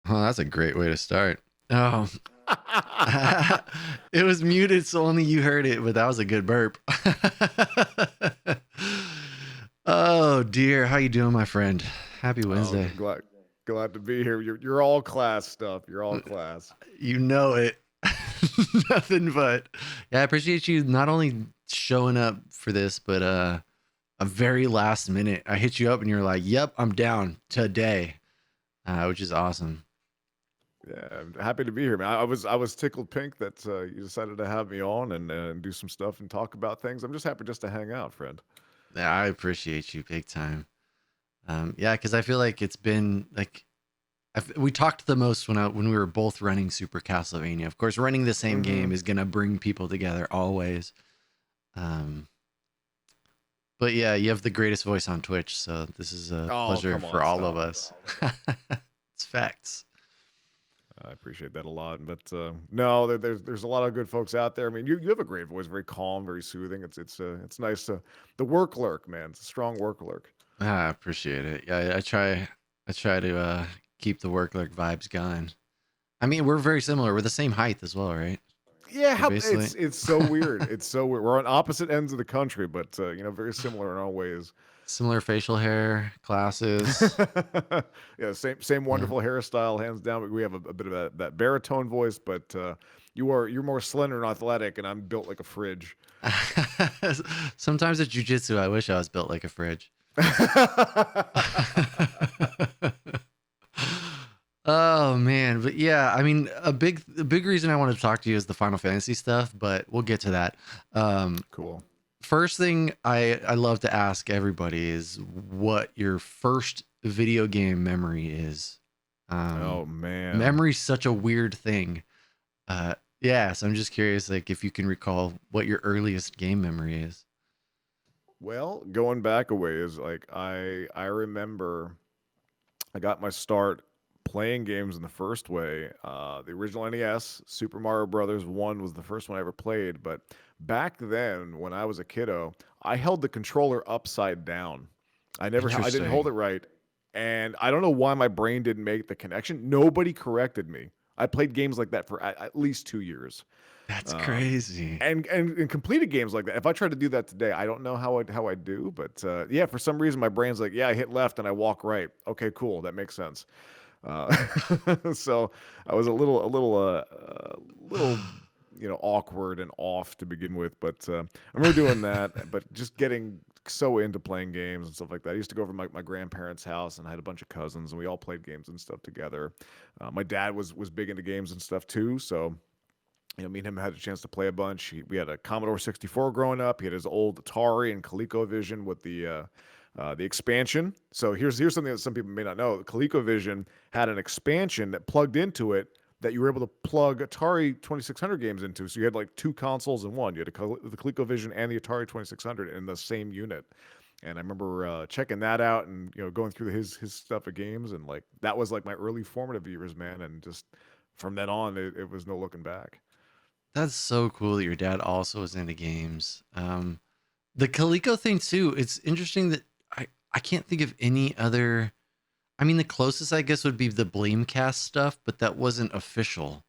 Oh, that's a great way to start. Oh, it was muted, so only you heard it, but that was a good burp. Oh dear, how you doing, my friend? Happy Oh, Wednesday. glad to be here. You're all class stuff. You're all class. You know it. Nothing but. Yeah, I appreciate you not only showing up for this, but a very last minute. I hit you up and you're like, "Yep, I'm down today," which is awesome. Yeah, I'm happy to be here, man. I was tickled pink that you decided to have me on and do some stuff and talk about things. I'm just happy just to hang out, friend. Yeah, I appreciate you big time. Yeah, because I feel like it's been like we talked the most when we were both running Super Castlevania. Of course, running the same game Hmm. is gonna bring people together always. Um, but yeah, you have the greatest voice on Twitch, so this is a Oh, pleasure come for on, all of stop. us. It's facts. I appreciate that a lot, but no, there's a lot of good folks out there. I mean, you have a great voice, very calm, very soothing. It's nice to the work lurk, man. It's a strong work lurk. I appreciate it. Yeah, I try to keep the work like vibes going. I mean, we're very similar. We're the same height as well, right? Yeah, We're basically it's so weird. It's so weird. We're on opposite ends of the country, but very similar in all ways. similar facial hair, classes. Yeah, same Yeah. wonderful hairstyle, hands down. But we have a bit of that baritone voice, but you're more slender and athletic, and I'm built like a fridge. Sometimes at jujitsu, I wish I was built like a fridge. Oh man, but yeah, I mean, a big reason I wanted to talk to you is the Final Fantasy stuff, but we'll get to that. Um, Cool. First thing I love to ask everybody is what your first video game memory is. Oh Um, man. Memory's such a weird thing. Yeah, so I'm just curious, like, if you can recall what your earliest game memory is. Well, going back a ways, like I remember I got my start playing games in the first way. The original NES, Super Mario Brothers 1 was the first one I ever played. But back then, when I was a kiddo, I held the controller upside down. I didn't hold Interesting. it right. And I don't know why my brain didn't make the connection. Nobody corrected me. I played games like that for at least 2 years. That's Um, crazy. and completed games like that. If I try to do that today, I don't know how I do, but yeah, for some reason my brain's like, yeah, I hit left and I walk right. Okay, cool, that makes sense. Uh, so I was a little awkward and off to begin with, but I remember doing that, but just getting so into playing games and stuff like that. I used to go over to my grandparents' house, and I had a bunch of cousins, and we all played games and stuff together. My dad was big into games and stuff too, so me and him had a chance to play a bunch. We had a Commodore 64 growing up. He had his old Atari and ColecoVision with the expansion. So here's something that some people may not know. ColecoVision had an expansion that plugged into it that you were able to plug Atari 2600 games into. So you had like two consoles in one. You had the ColecoVision and the Atari 2600 in the same unit. And I remember checking that out and going through his stuff of games, and like that was like my early formative years, man. And just from then on, it was no looking back. That's so cool that your dad also was into games. The Coleco thing too. It's interesting that I can't think of any other. I mean, the closest I guess would be the Blamecast stuff, but that wasn't official.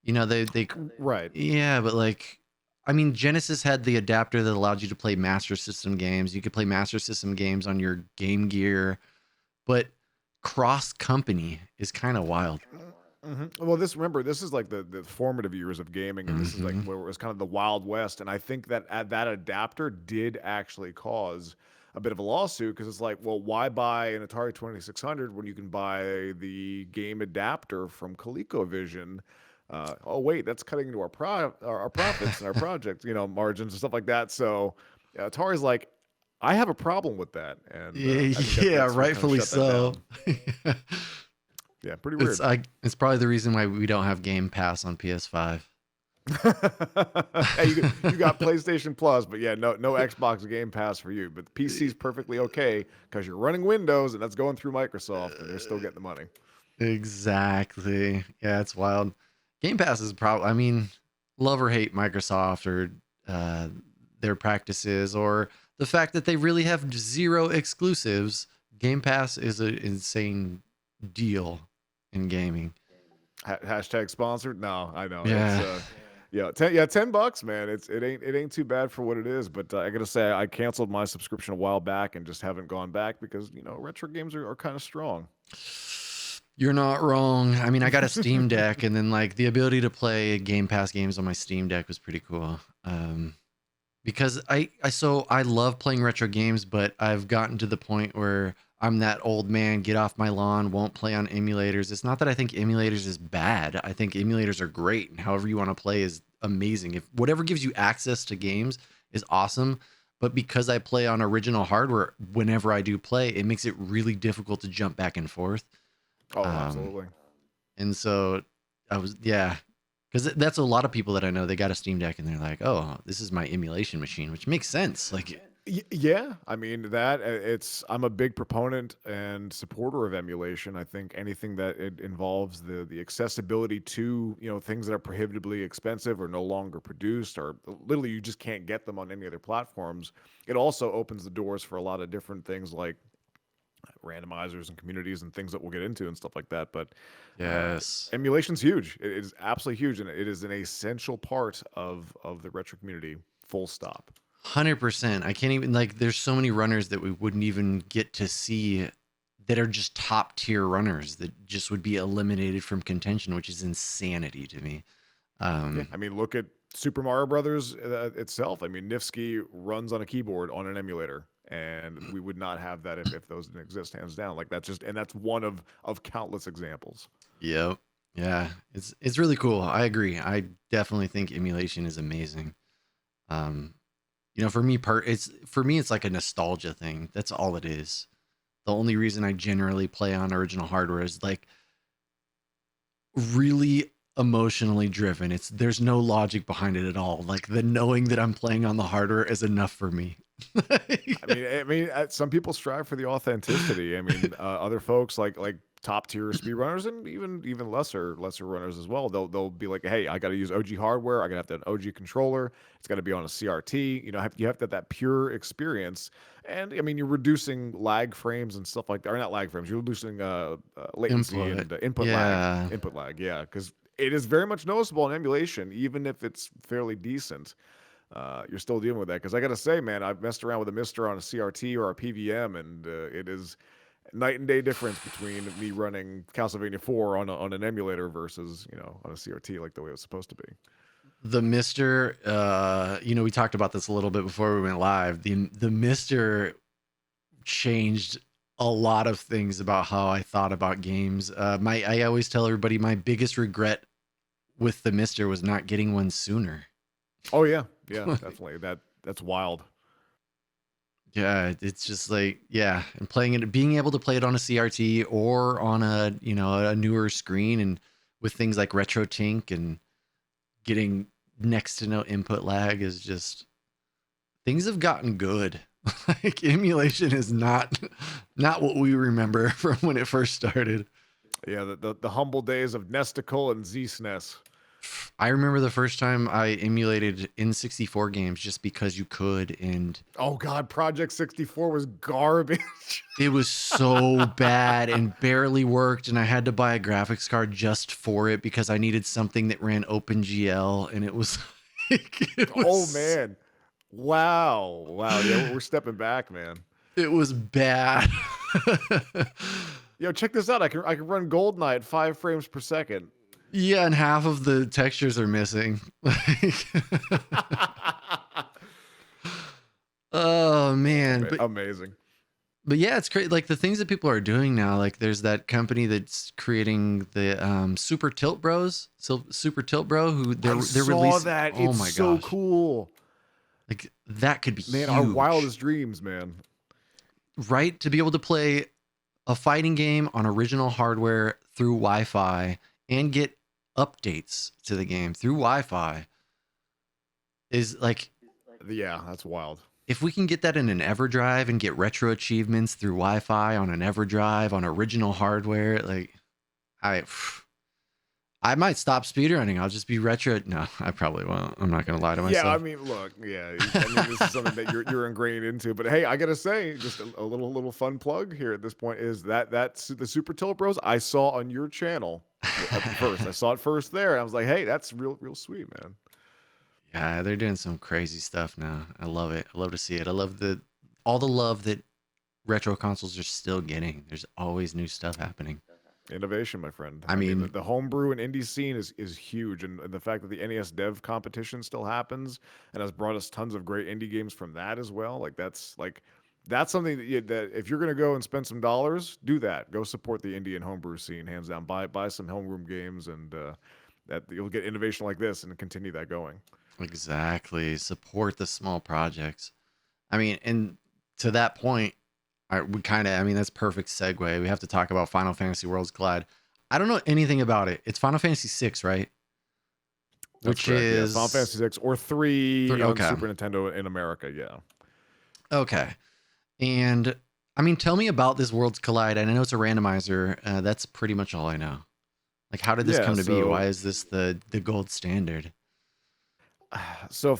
They Right. yeah, but like, I mean, Genesis had the adapter that allowed you to play Master System games. You could play Master System games on your Game Gear, but cross company is kind of wild. Well, this is like the formative years of gaming, and this is like Hmm. where it was kind of the Wild West. And I think that that adapter did actually cause a bit of a lawsuit because it's like, well, why buy an Atari 2600 when you can buy the game adapter from ColecoVision? Oh wait, that's cutting into our profits and our project, margins and stuff like that. So Atari's like, I have a problem with that, and I think Yeah, that's what kind of rightfully shut that so. down. Yeah, pretty It's weird. it's probably the reason why we don't have Game Pass on PS5. Hey, you got PlayStation Plus, but yeah, no Xbox Game Pass for you. But the PC's perfectly okay because you're running Windows and that's going through Microsoft, and they're still getting the money. Exactly. Yeah, it's wild. Game Pass is probably, I mean, love or hate Microsoft or uh, their practices or the fact that they really have zero exclusives. Game Pass is an insane deal. in gaming. Hashtag sponsored. No, I know it's Yeah. yeah, $10, man. It ain't too bad for what it is. But I gotta say, I canceled my subscription a while back and just haven't gone back because retro games are kind of strong. You're not wrong. I mean, I got a Steam Deck, and then like the ability to play Game Pass games on my Steam Deck was pretty cool. Because I love playing retro games, but I've gotten to the point where I'm that old man, get off my lawn, won't play on emulators. It's not that I think emulators is bad. I think emulators are great, and however you want to play is amazing. If whatever gives you access to games is awesome, but because I play on original hardware, whenever I do play, it makes it really difficult to jump back and forth. Oh, Um, absolutely. and so yeah, because that's a lot of people that I know. They got a Steam Deck and they're like, "Oh, this is my emulation machine," which makes sense. Like, Yeah, I mean that it's I'm a big proponent and supporter of emulation. I think anything that it involves the accessibility to, things that are prohibitively expensive or no longer produced or literally you just can't get them on any other platforms. It also opens the doors for a lot of different things like randomizers and communities and things that we'll get into and stuff like that. But yes, emulation's huge. It is absolutely huge, and it is an essential part of the retro community. Full stop. 100%. I can't even like. There's so many runners that we wouldn't even get to see that are just top tier runners that just would be eliminated from contention, which is insanity to me. Yeah, Um, I mean, look at Super Mario Brothers itself. I mean, Nifsky runs on a keyboard on an emulator, and we would not have that if those didn't exist, hands down. Like that's one of countless examples. yep. Yeah, it's really cool. I agree. I definitely think emulation is amazing. Um, for me it's like a nostalgia thing. That's all it is. The only reason I generally play on original hardware is like really emotionally driven. There's no logic behind it at all. Like the knowing that I'm playing on the hardware is enough for me. Some people strive for the authenticity. I mean, other folks like top tier speedrunners and even lesser runners as well. They'll be like, hey, I got to use OG hardware. I got to have that OG controller. It's got to be on a CRT. You have to have that pure experience. And I mean, you're reducing lag frames and stuff like that. Or not lag frames. You're reducing latency Input. and input lag. Yeah. Input lag. Yeah, because it is very much noticeable in emulation, even if it's fairly decent. You're still dealing with that because I got to say, man, I've messed around with a Mister on a CRT or a PVM, and it is night and day difference between me running Castlevania 4 on an emulator versus on a CRT like the way it was supposed to be. The Mister, we talked about this a little bit before we went live. The Mister changed a lot of things about how I thought about games. I always tell everybody my biggest regret with the Mister was not getting one sooner. Oh yeah, yeah, definitely. That's wild. Yeah, it's just like, yeah, and playing it, being able to play it on a CRT or on a newer screen, and with things like RetroTink and getting next to no input lag is just, things have gotten good. Like emulation is not what we remember from when it first started. Yeah, the humble days of Nesticle and Z-SNES. I remember the first time I emulated N64 games just because you could, and Oh God, Project 64 was garbage. it was so bad and barely worked, and I had to buy a graphics card just for it because I needed something that ran OpenGL, and it was it Oh was man, wow. Yeah, we're stepping back, man. it was bad. Yo, check this out. I can run Goldeneye at 5 frames per second. Yeah, and half of the textures are missing. Oh man, Amazing. but yeah, it's great. Like the things that people are doing now, like there's that company that's creating the Super Tilt Bros. So Super Tilt Bro, who I they're saw releasing. that. Oh It's my so gosh, cool. like that could be Man, our huge, wildest dreams, man. right? To be able to play a fighting game on original hardware through Wi-Fi and get updates to the game through Wi-Fi is like, Yeah, that's wild. if we can get that in an EverDrive and get retro achievements through Wi-Fi on an EverDrive on original hardware, like I I might stop speedrunning. I'll just be retro. No, I probably won't. I'm not gonna lie to Yeah, I myself. mean, look, yeah, I mean, this is something that you're ingrained into. But hey, I gotta say, just a little fun plug here at this point is that's the Super Tilt Bros I saw on your channel at first. I saw it first there, and I was like, hey, that's real sweet, man. Yeah, they're doing some crazy stuff now. I love it. I love to see it. I love the all the love that retro consoles are still getting. There's always new stuff happening. Innovation, my friend. I I mean, mean, the homebrew and indie scene is huge, and the fact that the NES Dev competition still happens and has brought us tons of great indie games from that as well. That's something that if you're gonna go and spend some dollars, do that. Go support the indie and homebrew scene, hands down. Buy some homeroom games, and that you'll get innovation like this and continue that going. exactly. Support the small projects. I mean, and to that point, we kind of, I mean, that's perfect segue. We have to talk about Final Fantasy Worlds Collide. I don't know anything about it. It's Final Fantasy 6, right? That's Which correct. Yeah, Final is Fantasy 6 or 3 on okay. Super Nintendo in America. Yeah. Okay. And I mean, tell me about this Worlds Collide. I know it's a randomizer. That's pretty much all I know. Like, how did this Yeah. come to be? Why So is this the gold standard? So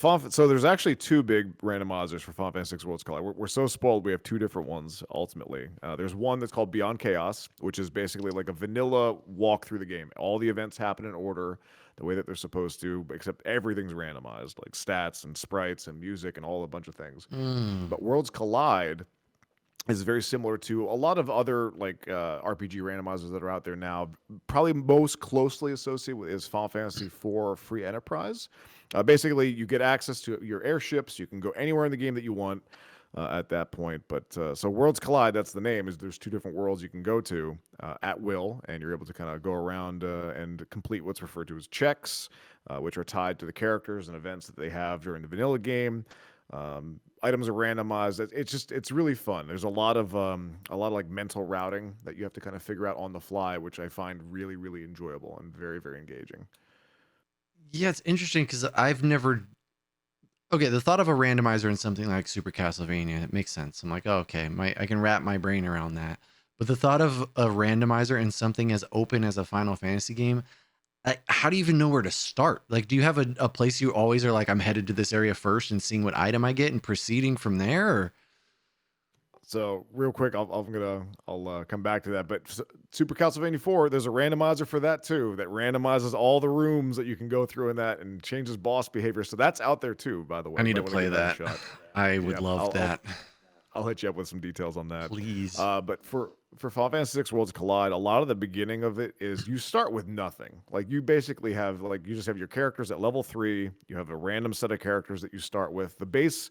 there's actually two big randomizers for Final Fantasy 6 Worlds Collide. We're so spoiled we have two different ones ultimately. There's one that's called Beyond Chaos, which is basically like a vanilla walk through the game. All the events happen in order, the way that they're supposed to, except everything's randomized, like stats and sprites and music and all a bunch of things. Mm. But Worlds Collide is very similar to a lot of other like RPG randomizers that are out there now. Probably most closely associated with is Final Fantasy IV Free Enterprise. Basically, you get access to your airships. You can go anywhere in the game that you want at that point. But so Worlds Collide, that's the name. Is there's two different worlds you can go to at will, and you're able to kind of go around and complete what's referred to as checks, which are tied to the characters and events that they have during the vanilla game. Items are randomized. It's really fun. There's a lot of like mental routing that you have to kind of figure out on the fly, which I find really enjoyable and very engaging. Yeah, it's interesting because I've never. Okay, the thought of a randomizer in something like Super Castlevania, it makes sense. I'm like, oh, okay, I can wrap my brain around that. But the thought of a randomizer in something as open as a Final Fantasy game, how do you even know where to start? Like, do you have a place you always are like, I'm headed to this area first and seeing what item I get and proceeding from there? Or So real quick, I'll come back to that. But Super Castlevania 4, there's a randomizer for that too. That randomizes all the rooms that you can go through in that and changes boss behavior. So that's out there too. By the I way, you need might to want to play give that a that. shot. I would Yeah, love that. I'll hit you up with some details on that. Please. But for Final Fantasy 6 Worlds Collide, a lot of the beginning of it is you start with nothing. Like you basically have like you just have your characters at level 3. You have a random set of characters that you start with. The base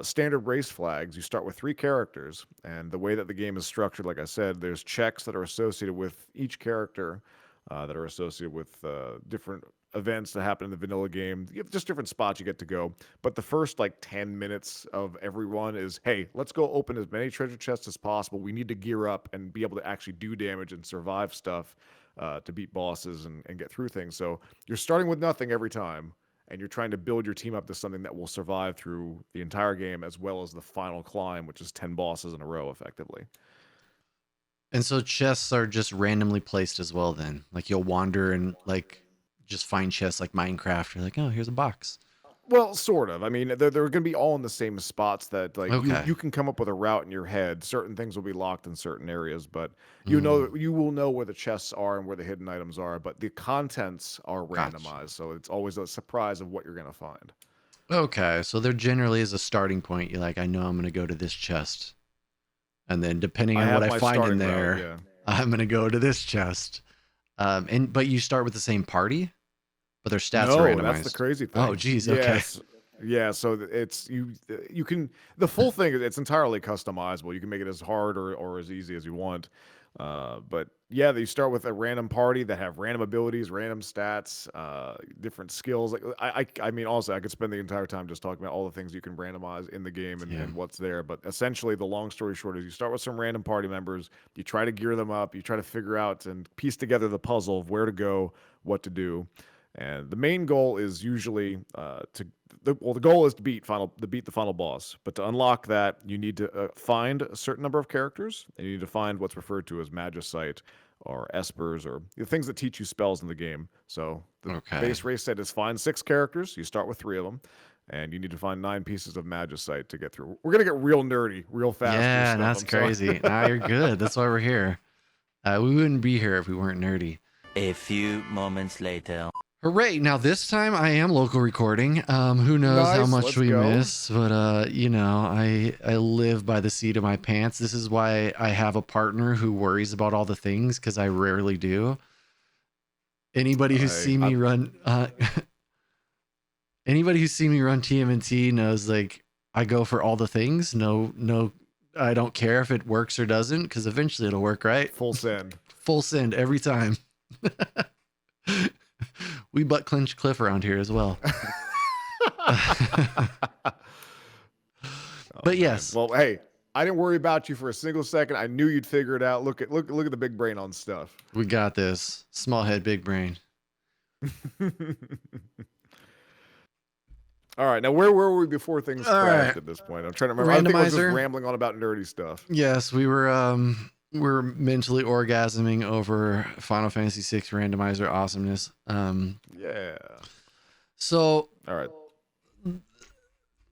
standard race flags. You start with 3 characters, and the way that the game is structured, like I said, there's checks that are associated with each character that are associated with different events that happen in the vanilla game. You have just different spots you get to go. But the first like 10 minutes of every one is, hey, let's go open as many treasure chests as possible. We need to gear up and be able to actually do damage and survive stuff to beat bosses and get through things. So you're starting with nothing every time, and you're trying to build your team up to something that will survive through the entire game as well as the final climb, which is 10 bosses in a row, effectively. And so chests are just randomly placed as well then. Like you'll wander and like just find chests like Minecraft. You're like, oh, here's a box. Well, sort of. I mean, they're going to be all in the same spots that like Okay. you can come up with a route in your head. Certain things will be locked in certain areas, but Mm, you will know where the chests are and where the hidden items are, but the contents are gotcha. randomized, so it's always a surprise of what you're going to find. Okay. So there generally is a starting point. You're like, I know I'm going to go to this chest. And then depending I on what have I my find in starting route, there, yeah. I'm going to go to this chest. But you start with the same party, but their stats are No, that's the randomized. crazy Oh, thing. geez. Okay. Yes. Yeah, so it's you can the full thing it's entirely customizable. You can make it as hard or as easy as you want. But yeah, you start with a random party that have random abilities, random stats, different skills. Like I mean, also I could spend the entire time just talking about all the things you can randomize in the game Yeah. and what's there. But essentially, the long story short is you start with some random party members, you try to gear them up, you try to figure out and piece together the puzzle of where to go, what to do. And the main goal is usually the goal is to beat the final boss. But to unlock that, you need to find a certain number of characters, and you need to find what's referred to as magicite or espers or things that teach you spells in the game. So the Okay. base race set is find 6 characters. You start with 3 of them, and you need to find 9 pieces of magicite to get through. We're gonna get real nerdy, real fast with this Yeah, stuff. that's I'm sorry. crazy. Nah, you're good. That's why we're here. We wouldn't be here if we weren't nerdy. A few moments later. Hooray! Now this time I am local recording. Who knows how Nice. much Let's we go. miss, but you know, I live by the seat of my pants. This is why I have a partner who worries about all the things, because I rarely do. Anybody who's I, seen I me run, anybody who's seen me run TMNT knows, like, I go for all the things. No, I don't care if it works or doesn't, because eventually it'll work, right? full send. Full send every time. We butt clinch Cliff around here as well. But yes. Well, hey, I didn't worry about you for a single second. I knew you'd figure it out. Look at the big brain on stuff. We got this. Small head, big brain. All right, now where were we before things All crashed right. at this point? I'm trying to remember. I think I was just Randomizer. rambling on about nerdy stuff. Yes, we're mentally orgasming over Final Fantasy VI randomizer awesomeness. Yeah. So All right.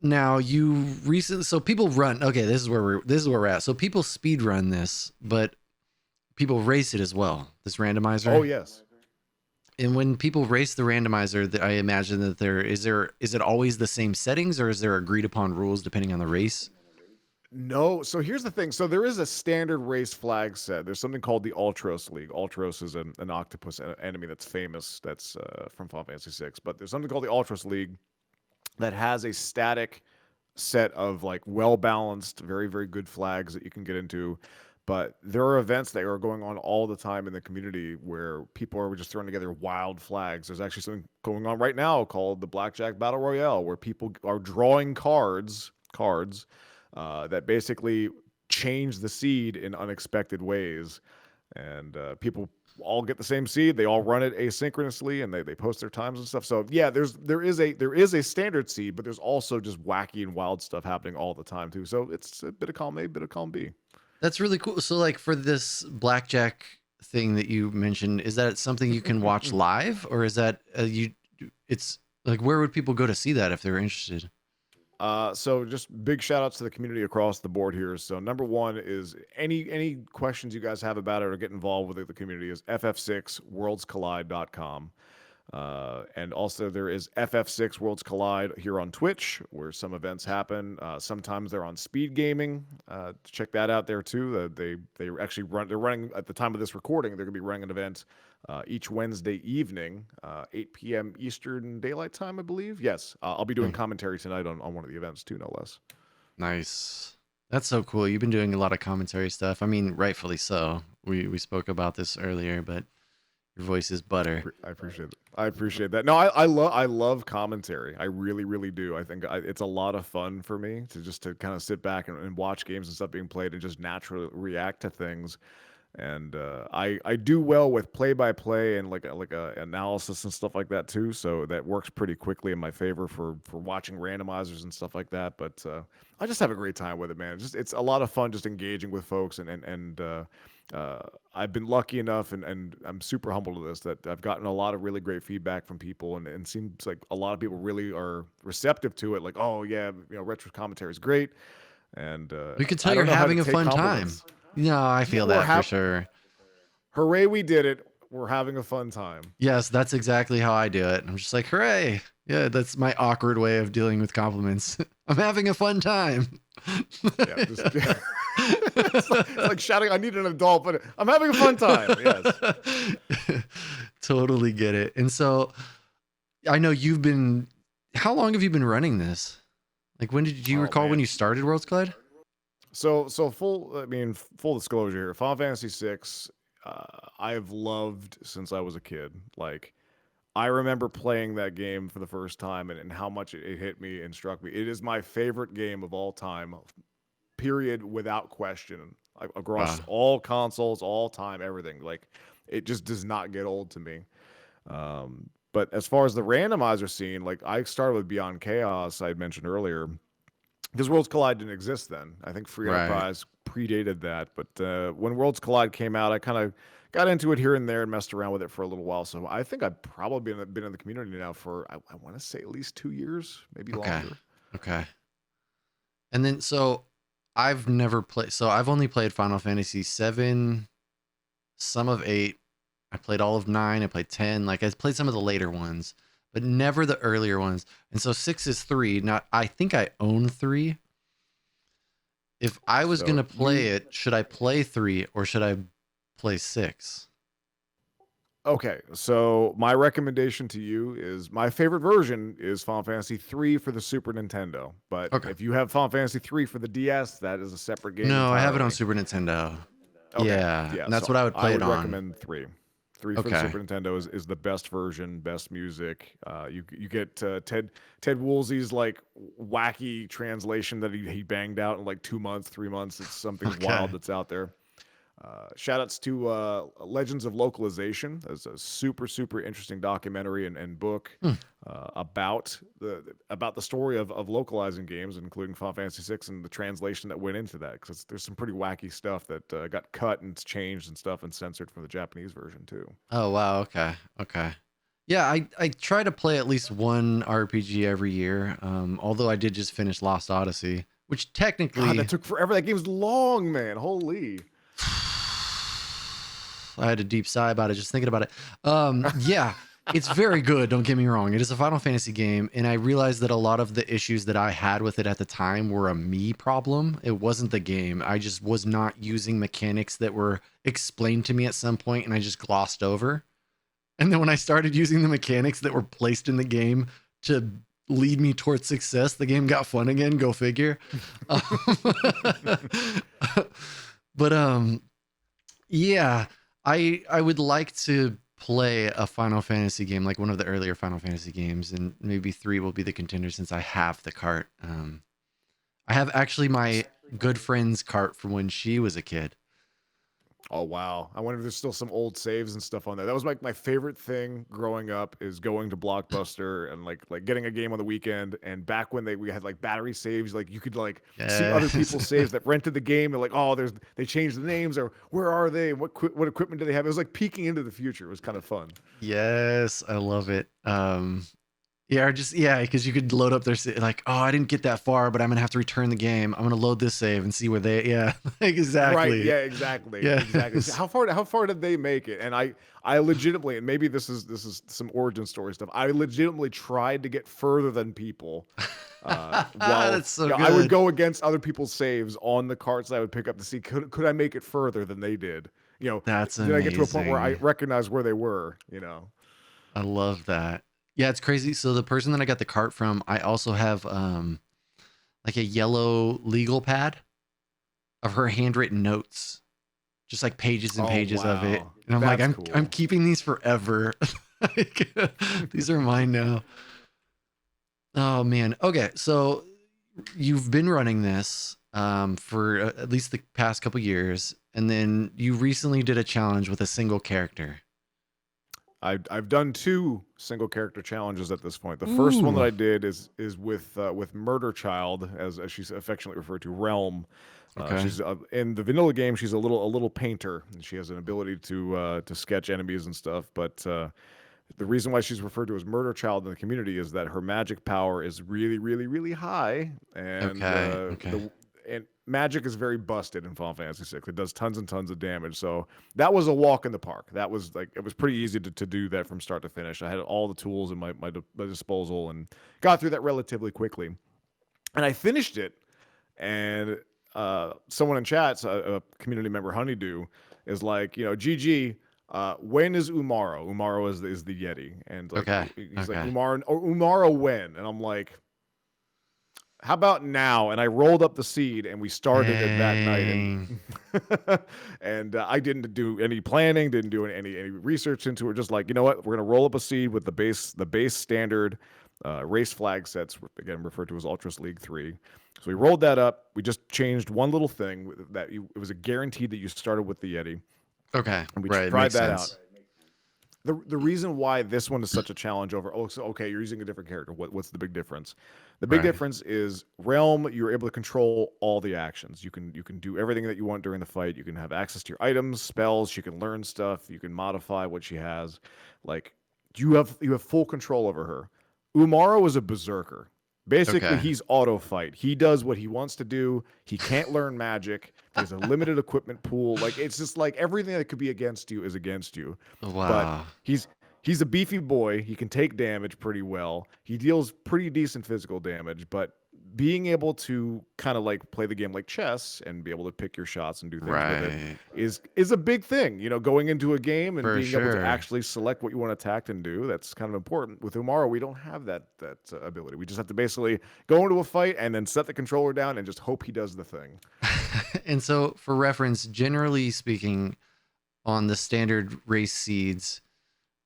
now so people run. Okay, this is where we're at. So people speed run this, but people race it as well. This randomizer. Oh yes. And when people race the randomizer, I imagine that is it always the same settings, or is there agreed upon rules depending on the race? No. So here's the thing. So there is a standard race flag set. There's something called the Ultros League. Ultros is an octopus enemy that's famous. That's from Final Fantasy VI. But there's something called the Ultros League that has a static set of like well balanced, very very good flags that you can get into. But there are events that are going on all the time in the community where people are just throwing together wild flags. There's actually something going on right now called the Blackjack Battle Royale, where people are drawing cards that basically change the seed in unexpected ways. And people all get the same seed. They all run it asynchronously, and they post their times and stuff. So yeah, there is a standard seed, but there's also just wacky and wild stuff happening all the time too. So it's a bit of column A, bit of column B. That's really cool. So, like, for this blackjack thing that you mentioned, is that something you can watch live, or is that it's like, where would people go to see that if they were interested? So just big shout outs to the community across the board here. So number one is any questions you guys have about it or get involved with the community is ff6worldscollide.com. And also there is FF6 Worlds Collide here on Twitch, where some events happen. Sometimes they're on Speed Gaming. Check that out there too. They actually they're running at the time of this recording. They're gonna be running an event each Wednesday evening, 8 p.m. Eastern Daylight Time, I believe. Yes, I'll be doing commentary tonight on one of the events too, no less. Nice. That's so cool. You've been doing a lot of commentary stuff. I mean, rightfully so. We spoke about this earlier, but your voice is butter. I appreciate it. I appreciate that. No, I love commentary. I really, really do. I think it's a lot of fun for me to kind of sit back and watch games and stuff being played and just naturally react to things. And I do well with play by play and like a analysis and stuff like that too. So that works pretty quickly in my favor for watching randomizers and stuff like that. But I just have a great time with it, man. It's a lot of fun just engaging with folks and I've been lucky enough, and I'm super humble to this, that I've gotten a lot of really great feedback from people, and seems like a lot of people really are receptive to it. Like, oh yeah, retro commentary is great, and We could tell I you're don't know how to having a take fun time. compliments. No, I feel that for sure. Hooray, we did it! We're having a fun time. Yes, that's exactly how I do it. I'm just like, hooray! Yeah, that's my awkward way of dealing with compliments. I'm having a fun time. Yeah, it's like shouting, I need an adult, but I'm having a fun time. Yes. Totally get it. And so I know how long have you been running this? Like, when did you recall when you started Worlds Collide? So full disclosure here, Final Fantasy VI, I've loved since I was a kid. Like, I remember playing that game for the first time and how much it hit me and struck me. It is my favorite game of all time, period, without question. Across all consoles, all time, everything. Like, it just does not get old to me. But as far as the randomizer scene, like, I started with Beyond Chaos, I had mentioned earlier, because Worlds Collide didn't exist then. I think Free Enterprise predated that. But when Worlds Collide came out, I kind of got into it here and there and messed around with it for a little while. So I think I've probably been in the community now for I want to say at least 2 years, maybe Okay. longer. Okay. And then so I've never played. So I've only played Final Fantasy 7, some of 8. I played all of 9. I played 10. Like I played some of the later ones, but never the earlier ones. And so 6 is 3. Now I think I own 3. If I was So gonna play it, should I play 3 or should I play 6? Okay, so my recommendation to you is my favorite version is Final Fantasy 3 for the Super Nintendo. But Okay. if you have Final Fantasy 3 for the DS, that is a separate game No, I have it on entirely. Super Nintendo. Okay, Yeah, yeah, and that's so what I would I play it would on. recommend 3. 3 for the Okay. Super Nintendo is the best version, best music. You get Ted Woolsey's like wacky translation that he banged out in like 2 months, 3 months. It's something Okay. wild that's out there. Shout outs to Legends of Localization. That's a super interesting documentary and book Hmm. about the story of localizing games, including Final Fantasy VI and the translation that went into that. Because there's some pretty wacky stuff that got cut and changed and stuff and censored from the Japanese version too. Oh wow. Okay. Okay. Yeah, I try to play at least one RPG every year. Although I did just finish Lost Odyssey, which God, technically that took forever. That game's long, man. Holy. I had a deep sigh about it just thinking about it. Yeah, it's very good. Don't get me wrong. It is a Final Fantasy game, and I realized that a lot of the issues that I had with it at the time were a me problem. It wasn't the game. I just was not using mechanics that were explained to me at some point, and I just glossed over. And then when I started using the mechanics that were placed in the game to lead me towards success, the game got fun again. Go figure. Um, but yeah, I would like to play a Final Fantasy game, like one of the earlier Final Fantasy games, and maybe 3 will be the contender since I have the cart. I have actually my good friend's cart from when she was a kid. Oh wow! I wonder if there's still some old saves and stuff on there. That was like my favorite thing growing up is going to Blockbuster and like getting a game on the weekend. And back when we had like battery saves, like you could like see other Yes. people's saves that rented the game. And like, oh, they changed the names, or where are they? What equipment do they have? It was like peeking into the future. It was kind of fun. Yes, I love it. Yeah, or just yeah, because you could load up their like, oh, I didn't get that far, but I'm gonna have to return the game. I'm gonna load this save and see where they. Yeah, like, Right? exactly. Yeah, exactly, exactly. So Yes. how far did they make it? And I legitimately, and maybe this is some origin story stuff. I legitimately tried to get further than people. While That's so I would good. go against other people's saves on the carts that I would pick up to see could I make it further than they did. That's Did I get to a point where I amazing. recognized where they were? I love that. Yeah, it's crazy. So the person that I got the cart from, I also have like a yellow legal pad of her handwritten notes, just like pages and Oh pages of it. wow, And I'm like, that's I'm cool. keeping these forever. Like, these are mine now. Oh man. Okay, so you've been running this for at least the past couple years, and then you recently did a challenge with a single character. I've done 2 single character challenges at this point. The first one that Ooh. I did is with Murder Child, as she's affectionately referred to, Realm. Okay. She's in the vanilla game. She's a little painter, and she has an ability to sketch enemies and stuff. But the reason why she's referred to as Murder Child in the community is that her magic power is really high, and Okay. Okay. magic is very busted in Final Fantasy VI. It does tons and tons of damage. So that was a walk in the park. That was like it was pretty easy to do that from start to finish. I had all the tools in my disposal and got through that relatively quickly. And I finished it, and someone in chat, a community member, Honeydew, is like, GG. When is Umaro? Umaro is the Yeti, and like Okay. he's like Okay. Umaro when, and I'm like, how about now? And I rolled up the seed, and we started it that night, and Dang. and I didn't do any planning, didn't do any research into it. Just like, you know what, we're gonna roll up a seed with the base standard race flag sets, again referred to as Ultras League 3. So we rolled that up. We just changed one little thing it was a guarantee that you started with the Yeti, Okay. and we Right. tried Makes that out. sense. the reason why this one is such a challenge over, oh, so okay, you're using a different character. What's the big difference? The big Right. difference is Realm. You're able to control all the actions. You can do everything that you want during the fight. You can have access to your items, spells. You can learn stuff. You can modify what she has. Like you have full control over her. Umaro is a berserker. Basically, Okay. he's auto fight. He does what he wants to do. He can't learn magic. There's a limited equipment pool. Like it's just like everything that could be against you is against you. But Wow. he's a beefy boy. He can take damage pretty well. He deals pretty decent physical damage, but being able to kind of like play the game like chess and be able to pick your shots and do things with it Right. is a big thing. You know, going into a game and For being able to sure. actually select what you want to attack and do, that's kind of important. With Umaro, we don't have that ability. We just have to basically go into a fight and then set the controller down and just hope he does the thing. And so, for reference, generally speaking, on the standard race seeds,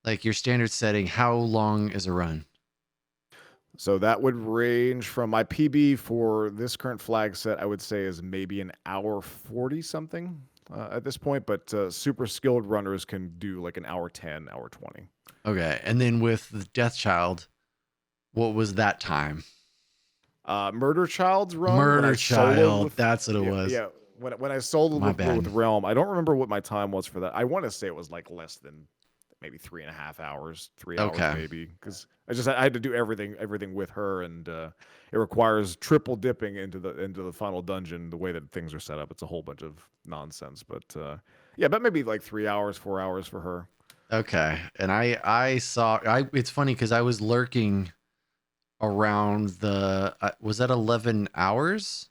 like your standard setting, how long is a run? So that would range from my PB for this current flag set, I would say is maybe an hour 40 something at this point, but super skilled runners can do like an hour 10, hour 20. Okay. And then with the Death Child, what was that time? Murder Child's run when I Murder soloed Child. with, That's what it yeah, was. yeah, when I soloed My with bad. Realm, I don't remember what my time was for that. I want to say it was like less than maybe 3.5 hours, 3 hours Okay. maybe, because I had to do everything with her, and it requires triple dipping into the final dungeon. The way that things are set up, it's a whole bunch of nonsense. But yeah, but maybe like 3 hours, 4 hours for her. Okay. And I saw it's funny because I was lurking around the was that 11 hours?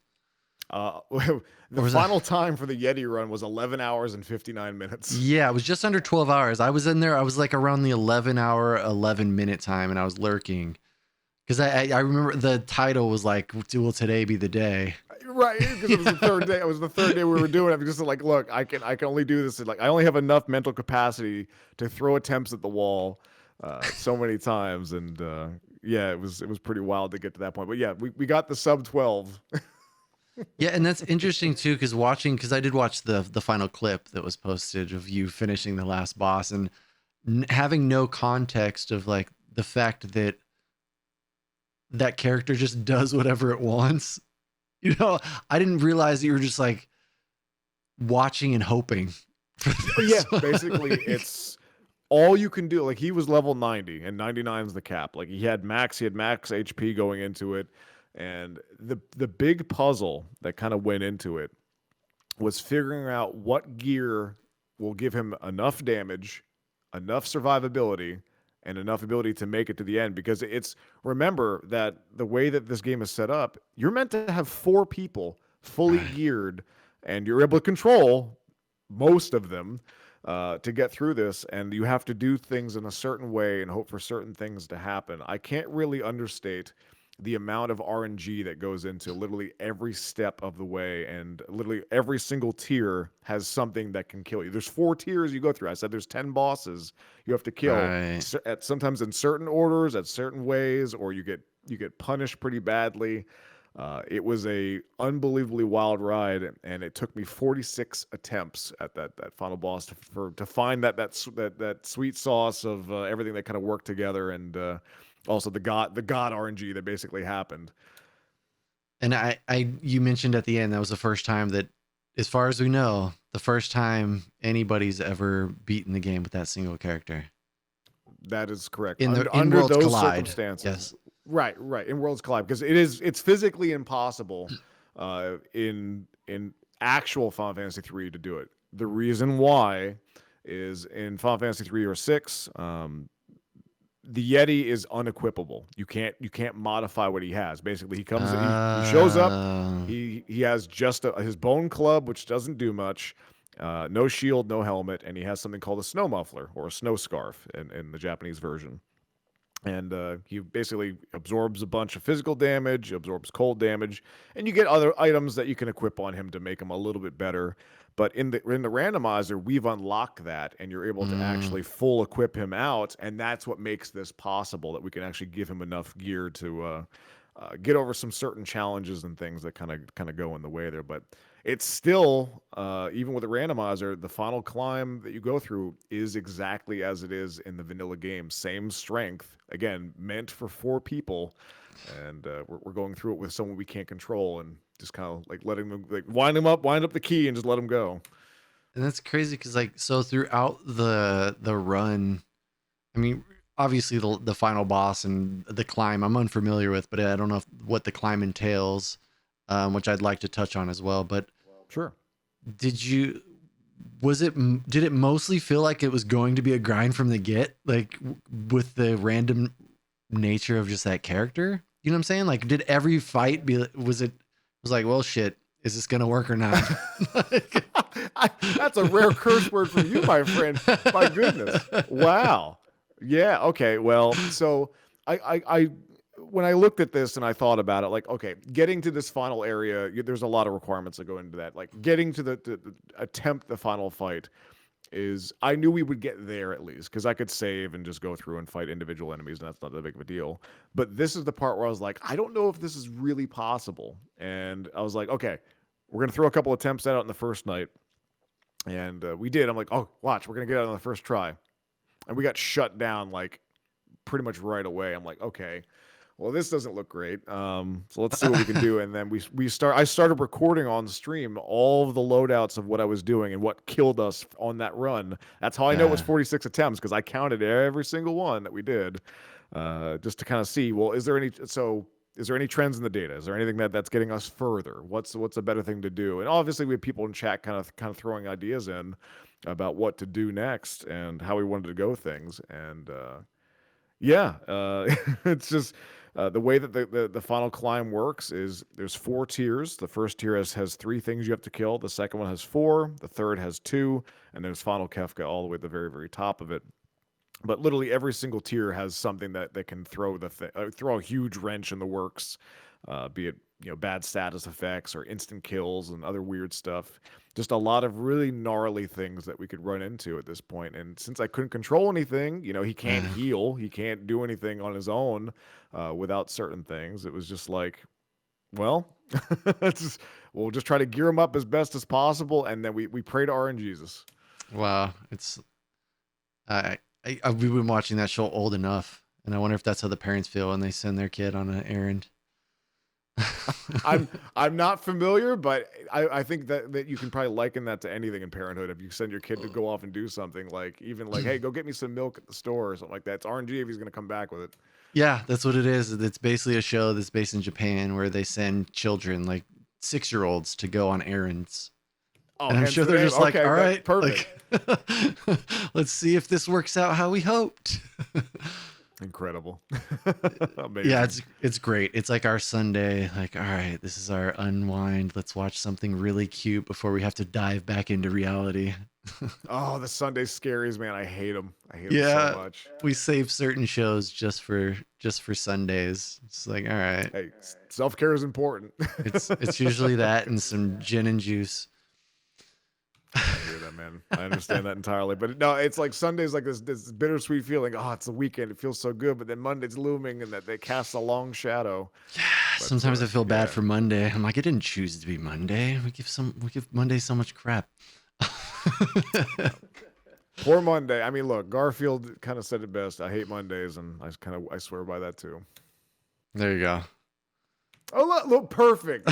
Uh, Or the was that final time for the Yeti run was 11 hours and 59 minutes. Yeah, it was just under 12 hours. I was in there. I was like around the 11-hour, 11-minute time, and I was lurking because I remember the title was like, "Will today be the day?" Right, because it was the third day. It was the third day we were doing it. Because like, look, I can only do this. Like, I only have enough mental capacity to throw attempts at the wall, so many times, and yeah, it was pretty wild to get to that point. But yeah, we got the sub 12. Yeah, and that's interesting too, because I did watch the final clip that was posted of you finishing the last boss and having no context of like the fact that that character just does whatever it wants. You know, I didn't realize that you were just like watching and hoping for Yeah, this one. basically, it's all you can do. Like he was level 90, and 99 is the cap. Like he had max HP going into it, and the big puzzle that kind of went into it was figuring out what gear will give him enough damage, enough survivability, and enough ability to make it to the end. Because it's remember that the way that this game is set up, you're meant to have 4 people fully Right. geared, and you're able to control most of them to get through this. And you have to do things in a certain way and hope for certain things to happen. I can't really understate the amount of RNG that goes into literally every step of the way, and literally every single tier has something that can kill you. There's 4 tiers you go through. I said there's 10 bosses you have to kill Right. at sometimes in certain orders, at certain ways, or you get punished pretty badly. It was a unbelievably wild ride, and it took me 46 attempts at that final boss to find that sweet sauce of everything that kind of worked together, and also the god RNG that basically happened. And you mentioned at the end that was the first time that, as far as we know, the first time anybody's ever beaten the game with that single character That is correct. in the in Under Worlds those Collide. circumstances, Yes. right, right, in Worlds Collide, because it's physically impossible in actual Final Fantasy 3 to do it. The reason why is in Final Fantasy 3 or 6, the Yeti is unequipable. You can't modify what he has. Basically, he shows up. Uh, He has just his bone club, which doesn't do much. No shield, no helmet, and he has something called a snow muffler or a snow scarf in the Japanese version. And he basically absorbs a bunch of physical damage, absorbs cold damage, and you get other items that you can equip on him to make him a little bit better. But in the randomizer, we've unlocked that, and you're able to mm, actually full equip him out, and that's what makes this possible. That we can actually give him enough gear to get over some certain challenges and things that kind of go in the way there. But it's still, even with a randomizer, the final climb that you go through is exactly as it is in the vanilla game. Same strength, again, meant for 4 people, and we're going through it with someone we can't control, and just kind of like letting them like wind up the key, and just let them go. And that's crazy because like so throughout the run, I mean, obviously the final boss and the climb I'm unfamiliar with, but I don't know what the climb entails, which I'd like to touch on as well. But Sure. did you did it mostly feel like it was going to be a grind from the get, like with the random nature of just that character? You know what I'm saying? Like, did every fight was like, well, shit, is this gonna work or not? Like, That's a rare curse word from you, my friend. My goodness. Wow. Yeah. Okay. Well, so I when I looked at this and I thought about it, like, okay, getting to this final area, there's a lot of requirements that go into that. Like, getting to the attempt the final fight is, I knew we would get there at least because I could save and just go through and fight individual enemies, and that's not that big of a deal. But this is the part where I was like, I don't know if this is really possible, and I was like, okay, we're gonna throw a couple attempts at it on the first night. And we did. I'm like, oh, watch, we're gonna get it on the first try, and we got shut down like pretty much right away. I'm like, okay, well, this doesn't look great. So let's see what we can do. And then I started recording on stream all of the loadouts of what I was doing and what killed us on that run. That's how I know it was yeah. 46 attempts, because I counted every single one that we did, just to kind of see, well, is there any trends in the data? Is there anything that's getting us further? What's a better thing to do? And obviously we have people in chat kind of throwing ideas in about what to do next and how we wanted to go things. And yeah, it's just the way that the final climb works is there's 4 tiers. The first tier has 3 things you have to kill. The second one has 4. The third has 2, and there's Final Kefka all the way at the very, very top of it. But literally every single tier has something that can throw throw a huge wrench in the works, be it bad status effects or instant kills and other weird stuff. Just a lot of really gnarly things that we could run into at this point. And since I couldn't control anything, he can't heal, he can't do anything on his own without certain things. It was just like, well, we'll just try to gear him up as best as possible, and then we pray to RNGesus. Wow, it's we've been watching that show old enough, and I wonder if that's how the parents feel when they send their kid on an errand. I'm not familiar, but I think that you can probably liken that to anything in parenthood. If you send your kid to go off and do something, like even like, hey, go get me some milk at the store or something like that. It's RNG if he's going to come back with it. Yeah, that's what it is. It's basically a show that's based in Japan where they send children, like 6-year-olds, to go on errands. Oh, And I'm sure they're just like, okay, all right, perfect. like, let's see if this works out how we hoped. Incredible. Amazing. Yeah, it's great. It's like our Sunday, like, all right, this is our unwind. Let's watch something really cute before we have to dive back into reality. Oh, the Sunday scaries, man. I hate them. I hate them so much. We save certain shows just for Sundays. It's like, all right. Hey, self-care is important. It's usually that and some gin and juice. I hear that, man. I understand that entirely. But no, it's like Sunday's like this bittersweet feeling. Oh, it's the weekend. It feels so good. But then Monday's looming, and that they cast a long shadow. Yeah. Sometimes I feel bad for Monday. I'm like, I didn't choose to be Monday. We give Monday so much crap. Poor Monday. I mean, look, Garfield kind of said it best. I hate Mondays, and I swear by that too. There you go. Oh, look, perfect.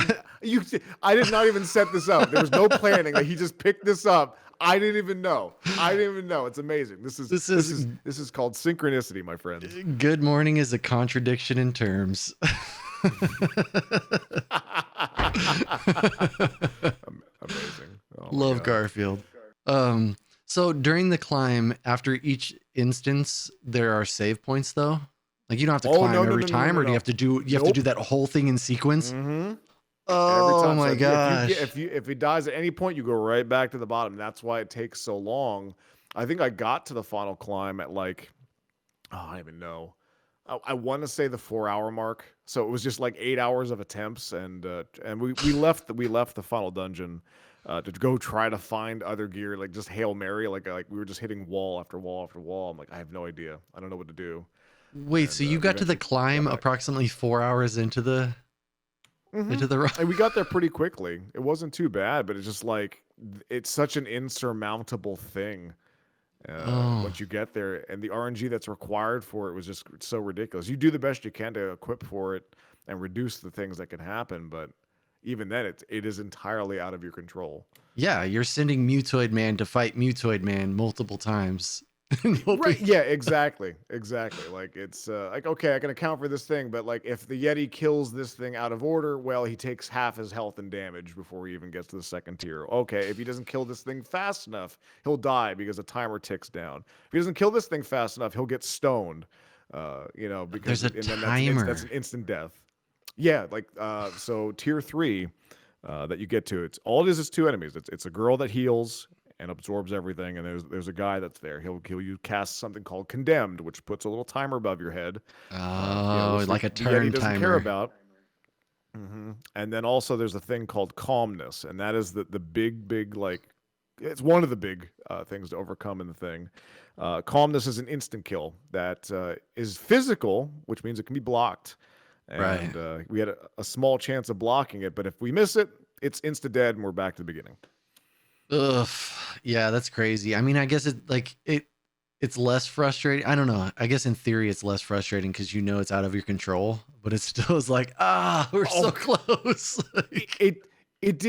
I did not even set this up. There was no planning. Like, he just picked this up. I didn't even know. It's amazing. This is called synchronicity, my friends. Good morning is a contradiction in terms. Amazing. Oh, Love Garfield. So during the climb, after each instance, there are save points though. Like you don't have to climb every time, or do you have to do have to do that whole thing in sequence? Mm-hmm. Oh every time. my gosh! If he dies at any point, you go right back to the bottom. That's why it takes so long. I think I got to the final climb at like, I don't even know. I want to say the 4-hour mark. So it was just like 8 hours of attempts, and we left the final dungeon to go try to find other gear, like just Hail Mary, like we were just hitting wall after wall after wall. I'm like, I have no idea. I don't know what to do. Wait, so you got to the climb approximately 4 hours into the Hmm. into the And we got there pretty quickly. It wasn't too bad, but it's just like it's such an insurmountable thing Oh, once you get there, and the RNG that's required for it was just so ridiculous. You do the best you can to equip for it and reduce the things that can happen, but even then, it is entirely out of your control. yeah, you're sending Mutoid Man to fight Mutoid Man multiple times and hoping. Right? Yeah, exactly, exactly. Like it's like okay, I can account for this thing, but like if the Yeti kills this thing out of order, well, he takes half his health and damage before he even gets to the second tier. Okay, if he doesn't kill this thing fast enough, he'll die because the timer ticks down. If he doesn't kill this thing fast enough, he'll get stoned. There's Because a and then that's an timer. instant death. Yeah, like so tier 3 that you get to, it's all it is two enemies. It's a girl that heals and absorbs everything, and there's a guy that's there. He'll you cast something called condemned, which puts a little timer above your head, Oh, which like a the Yeti turn doesn't care timer. about. And then also there's a thing called calmness, and that is the big like it's one of the big things to overcome in the thing. Calmness is an instant kill that is physical, which means it can be blocked. Right. And we had a small chance of blocking it, but if we miss it, it's insta dead, and we're back to the beginning. Ugh. Yeah, that's crazy. I mean, I guess it's less frustrating. I don't know. I guess in theory it's less frustrating because you know it's out of your control, but it still is like, we're so Oh, close. it Like, it it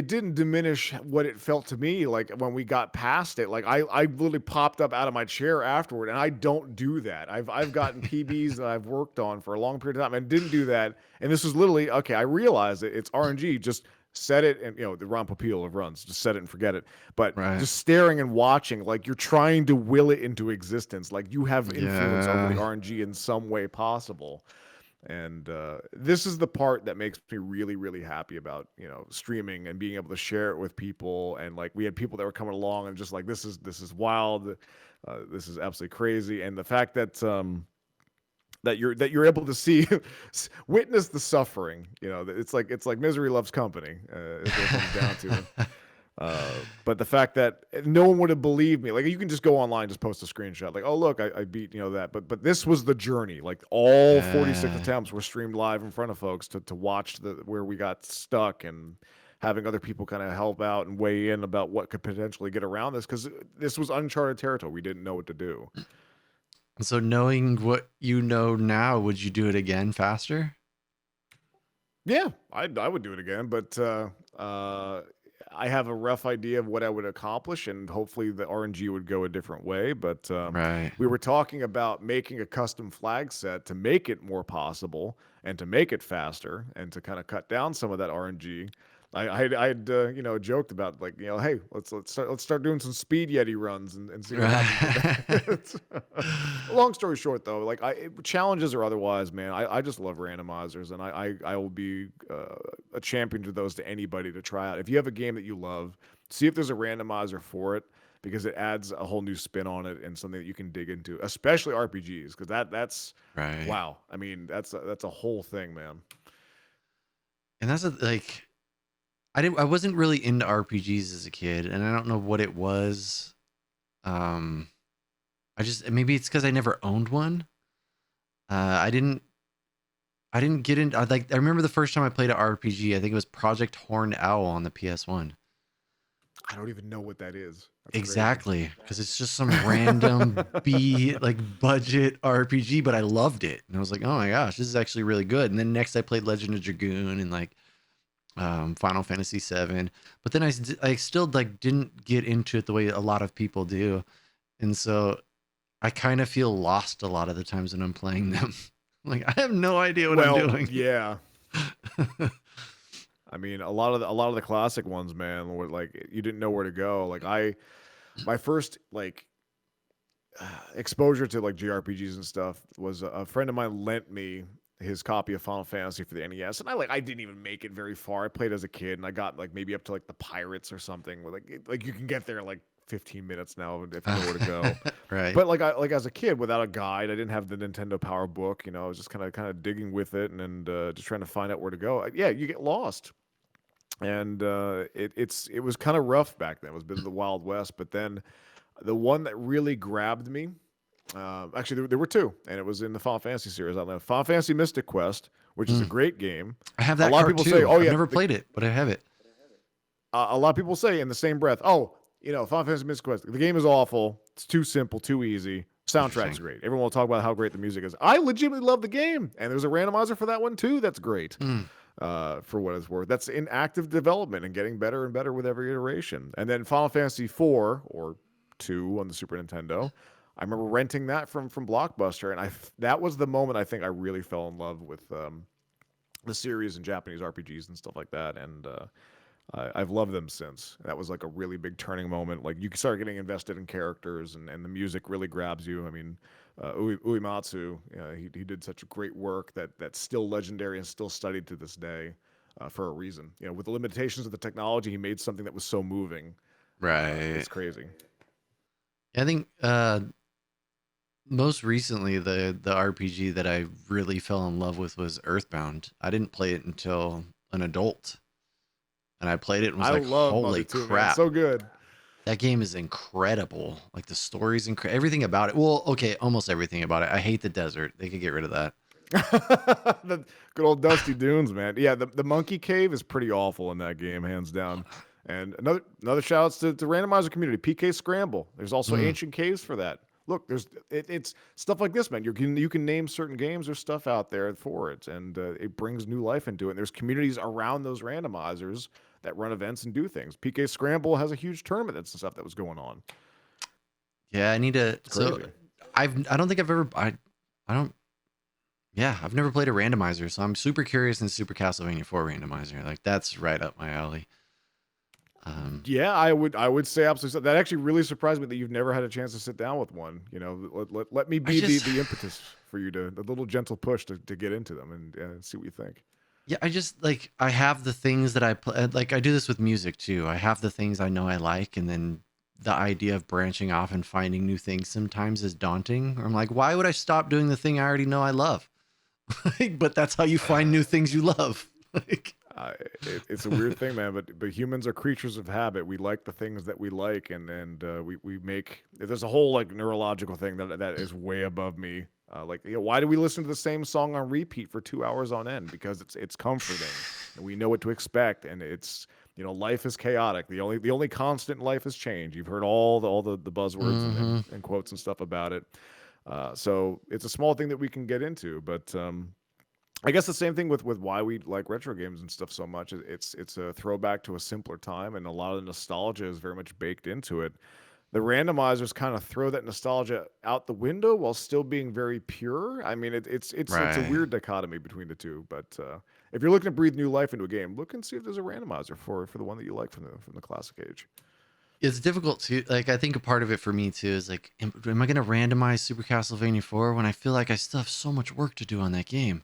didn't diminish what it felt to me like when we got past it. Like I literally popped up out of my chair afterward, and I don't do that. I've gotten PBs that I've worked on for a long period of time and didn't do that. And this was literally okay. I realized it's RNG. Just set it, and the Ron Popeil of runs. Just set it and forget it. But right. just staring and watching, like you're trying to will it into existence. Like you have influence over the Yeah. RNG in some way possible. And this is the part that makes me really, really happy about streaming and being able to share it with people. And like we had people that were coming along and just like this is wild, this is absolutely crazy. And the fact that that you're able to see witness the suffering. It's like misery loves company. Is what it comes down to. But the fact that no one would have believed me, like you can just go online, just post a screenshot, like, oh look, I beat that. But this was the journey. Like all 46 Yeah. attempts were streamed live in front of folks to watch where we got stuck, and having other people kind of help out and weigh in about what could potentially get around this, because this was uncharted territory. We didn't know what to do. So knowing what you know now, would you do it again faster? Yeah, I would do it again, but I have a rough idea of what I would accomplish, and hopefully the RNG would go a different way. But Right. we were talking about making a custom flag set to make it more possible and to make it faster and to kind of cut down some of that RNG. I'd joked about like hey, let's start doing some speed Yeti runs and see what happens with Right. that. Long story short, though, like challenges or otherwise, man, I just love randomizers, and I will be a champion to those to anybody to try out. If you have a game that you love, see if there's a randomizer for it, because it adds a whole new spin on it and something that you can dig into, especially RPGs, because that's Right. wow. I mean, that's a whole thing, man. And like I wasn't really into RPGs as a kid, and I don't know what it was. Um I just maybe it's because I never owned one. I didn't get into I remember the first time I played an RPG, I think it was Project Horned Owl on the PS1. I don't even know what that is. That's crazy. Exactly, because it's just some random B like budget RPG, but I loved it, and I was like, "Oh my gosh, this is actually really good." And then next, I played Legend of Dragoon and like Final Fantasy VII, but then I still like didn't get into it the way a lot of people do, and so I kind of feel lost a lot of the times when I'm playing them. Like I have no idea what I'm Well, doing. yeah. I mean, a lot of the classic ones, man, were like you didn't know where to go. Like my first like exposure to like JRPGs and stuff was a friend of mine lent me his copy of Final Fantasy for the NES, and I didn't even make it very far. I played as a kid, and I got like maybe up to like the pirates or something. Where like you can get there in like 15 minutes now if you know where to go. Right. But like as a kid without a guide, I didn't have the Nintendo Power Book. I was just kind of digging with it and just trying to find out where to go. Yeah, you get lost, and it was kind of rough back then. It was a bit of the Wild West, but then the one that really grabbed me Actually, there were two, and it was in the Final Fantasy series. I know Final Fantasy Mystic Quest, which is a Mm. great game. I have A that lot of cart people say, too. "Oh I've yeah," never played it, but I have it. a lot of people say in the same breath, "Oh, Final Fantasy Mystic Quest, the game is awful. It's too simple, too easy. Soundtrack's Interesting. great. Everyone will talk about how great the music is. I legitimately love the game, and there's a randomizer for that one too. That's great. Mm. For what it's worth, that's in active development and getting better and better with every iteration. And then Final Fantasy 4 or 2 on the Super Nintendo, I remember renting that from Blockbuster, and that was the moment I think I really fell in love with the series and Japanese RPGs and stuff like that. And I've loved them since. That was like a really big turning moment. Like you start getting invested in characters, and the music really grabs you. I mean, Uematsu, he did such great work that's still legendary and still studied to this day for a reason. With the limitations of the technology, he made something that was so moving. Right. It's crazy. I think most recently the RPG that I really fell in love with was Earthbound. I didn't play it until an adult, and I played it and was I like, love "Holy Mother 2, man. crap, So good. that game is incredible!" Like the story's incredible, everything about it. Well, okay, almost everything about it. I hate the desert. They could get rid of that. The good old Dusty Dunes, man. Yeah, the monkey cave is pretty awful in that game, hands down. And another shout outs to randomizer community, PK Scramble. There's also Mm. ancient caves for that. Look, it's stuff like this, man. You can name certain games. There's stuff out there for it, and it brings new life into it. And there's communities around those randomizers that run events and do things. PK Scramble has a huge tournament and stuff that was going on. Yeah, I need to. It's So crazy. I don't think I've ever. I don't. Yeah, I've never played a randomizer, so I'm super curious in Super Castlevania 4 randomizer. Like that's right up my alley. Yeah, I would say absolutely. That actually really surprised me that you've never had a chance to sit down with one. Let me I be just the impetus for you the little gentle push to get into them and see what you think. Yeah, I just like I have the things that I play. Like I do this with music too. I have the things I know I like, and then the idea of branching off and finding new things sometimes is daunting. Or I'm like, why would I stop doing the thing I already know I love? Like, but that's how you find new things you love. Like, It's a weird thing, man. But humans are creatures of habit. We like the things that we like, and we make. There's a whole like neurological thing that is way above me. Why do we listen to the same song on repeat for 2 hours on end? Because it's comforting, and we know what to expect. And it's life is chaotic. The only constant in life is change. You've heard all the buzzwords and, mm-hmm. and and quotes and stuff about it. So it's a small thing that we can get into, but I guess the same thing with why we like retro games and stuff so much. It's a throwback to a simpler time, and a lot of the nostalgia is very much baked into it. The randomizers kind of throw that nostalgia out the window while still being very pure. I mean, it's a Right. weird dichotomy between the two. But if you're looking to breathe new life into a game, look and see if there's a randomizer for the one that you like from the classic age. It's difficult to like. I think a part of it for me too is like, am I going to randomize Super Castlevania 4 when I feel like I still have so much work to do on that game?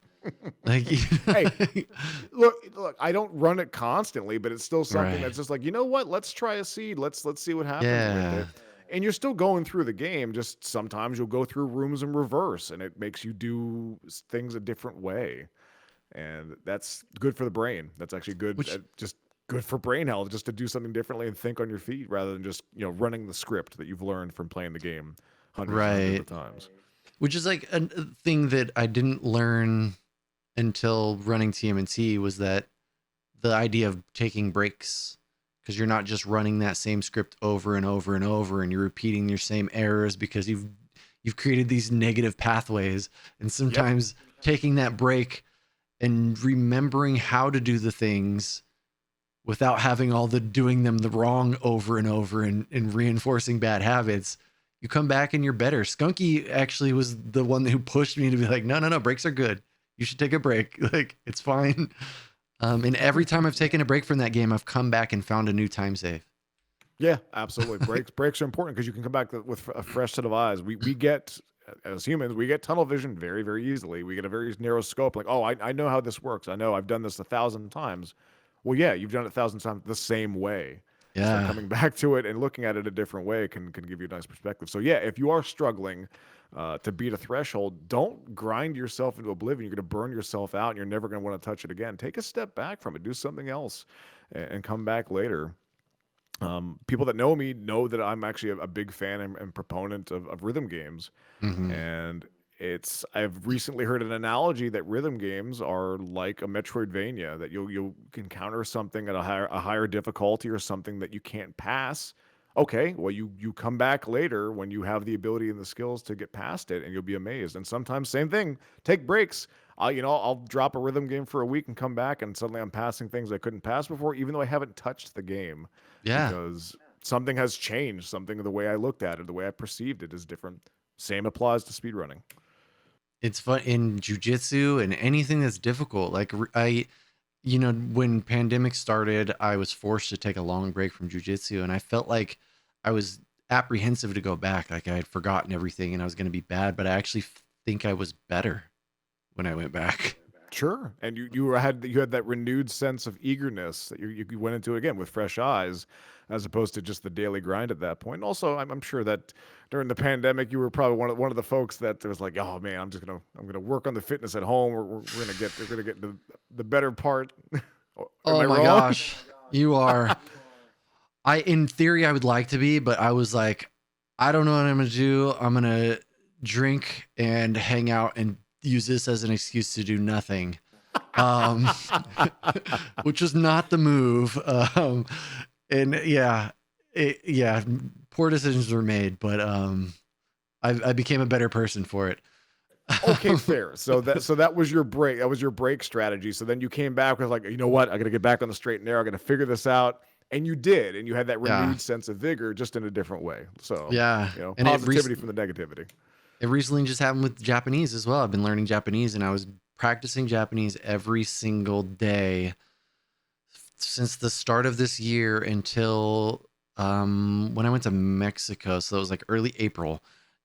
Like, Hey, look, I don't run it constantly, but it's still something right? that's just like, you know what? Let's try a seed. Let's see what happens with Yeah. it. And you're still going through the game. Just sometimes you'll go through rooms in reverse, and it makes you do things a different way, and that's good for the brain. That's actually good, Which just good for brain health, just to do something differently and think on your feet rather than just running the script that you've learned from playing the game hundreds and hundreds right. of times. Which is like a thing that I didn't learn until running TMNT was that the idea of taking breaks because you're not just running that same script over and over and over and you're repeating your same errors because you've created these negative pathways, and Yep. sometimes taking that break and remembering how to do the things without having all the doing them the wrong over and over and reinforcing bad habits, you come back and you're better. Skunky actually was the one who pushed me to be like, no, breaks are good. You should take a break. Like it's fine. And every time I've taken a break from that game, I've come back and found a new time save. Yeah, absolutely. Breaks are important because you can come back with a fresh set of eyes. We get as humans, we get tunnel vision very, very easily. We get a very narrow scope. Like, oh, I know how this works. I know I've done this 1,000 times. Well, yeah, you've done it 1,000 times the same way. So Yeah. coming back to it and looking at it a different way can give you a nice perspective. So yeah, if you are struggling to beat a threshold, don't grind yourself into oblivion. You're going to burn yourself out, and you're never going to want to touch it again. Take a step back from it. Do something else, and come back later. People that know me know that I'm actually a big fan and proponent of rhythm games. Hmm. And I've recently heard an analogy that rhythm games are like a Metroidvania, that you'll encounter something at a higher difficulty or something that you can't pass. Okay, well you come back later when you have the ability and the skills to get past it, and you'll be amazed. And sometimes same thing, take breaks. I'll drop a rhythm game for a week and come back, and suddenly I'm passing things I couldn't pass before, even though I haven't touched the game, Yeah. because something has changed. Something, the way I looked at it, the way I perceived it is different. Same applies to speedrunning. It's fun in jujitsu and anything that's difficult. Like when pandemic started, I was forced to take a long break from jujitsu, and I felt like I was apprehensive to go back. Like I had forgotten everything, and I was going to be bad. But I actually think I was better when I went back. Sure, and you had that renewed sense of eagerness that you went into it again with fresh eyes, as opposed to just the daily grind at that point. And also, I'm sure that during the pandemic, you were probably one of the folks that was like, "Oh man, I'm gonna work on the fitness at home. We're gonna get the better part." Am Oh I my wrong? gosh, you are. In theory, I would like to be, but I was like, I don't know what I'm gonna do. I'm gonna drink and hang out and use this as an excuse to do nothing. Um, which was not the move. And yeah, yeah, poor decisions were made, but I became a better person for it. Okay, fair. So that was your break. That was your break strategy. So then you came back with like, you know what? I got to get back on the straight and narrow. I got to figure this out. And you did, and you had that Yeah, renewed sense of vigor, just in a different way. So, yeah, and positivity from the negativity. it recently just happened with Japanese as well. I've been learning Japanese, and I was practicing Japanese every single day since the start of this year until when I went to Mexico. So it was like early April.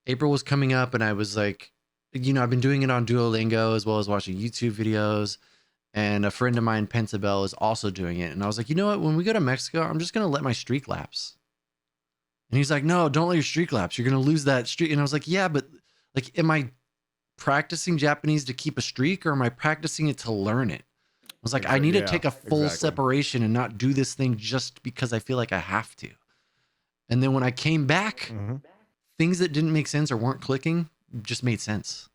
April was coming up, and I was like, I've been doing it on Duolingo as well as watching YouTube videos. And a friend of mine, Pentabel, is also doing it. And I was like, you know what? When we go to Mexico, I'm just gonna let my streak lapse. And he's like, no, don't let your streak lapse. You're gonna lose that streak. And I was like, yeah, but like, am I practicing Japanese to keep a streak, or am I practicing it to learn it? I was like, I Exactly. need to Yeah. take a full Exactly. separation and not do this thing just because I feel like I have to. And then when I came back, Hmm. things that didn't make sense or weren't clicking just made sense.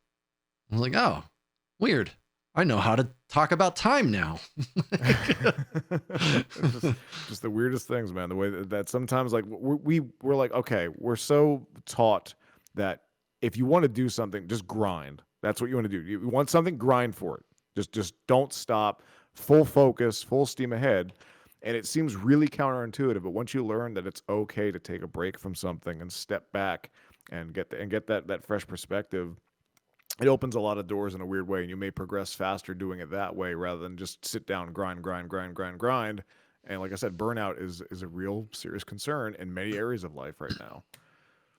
I was like, oh, weird. I know how to talk about time now. just, just the weirdest things, man. The way that sometimes, like, we're like, okay, we're so taught that if you want to do something, just grind. That's what you want to do. You want something, grind for it. Just don't stop. Full focus, full steam ahead. And it seems really counterintuitive, but once you learn that it's okay to take a break from something and step back and get that fresh perspective, it opens a lot of doors in a weird way, and you may progress faster doing it that way rather than just sit down, grind, grind, grind, grind, grind. And like I said, burnout is a real serious concern in many areas of life right now.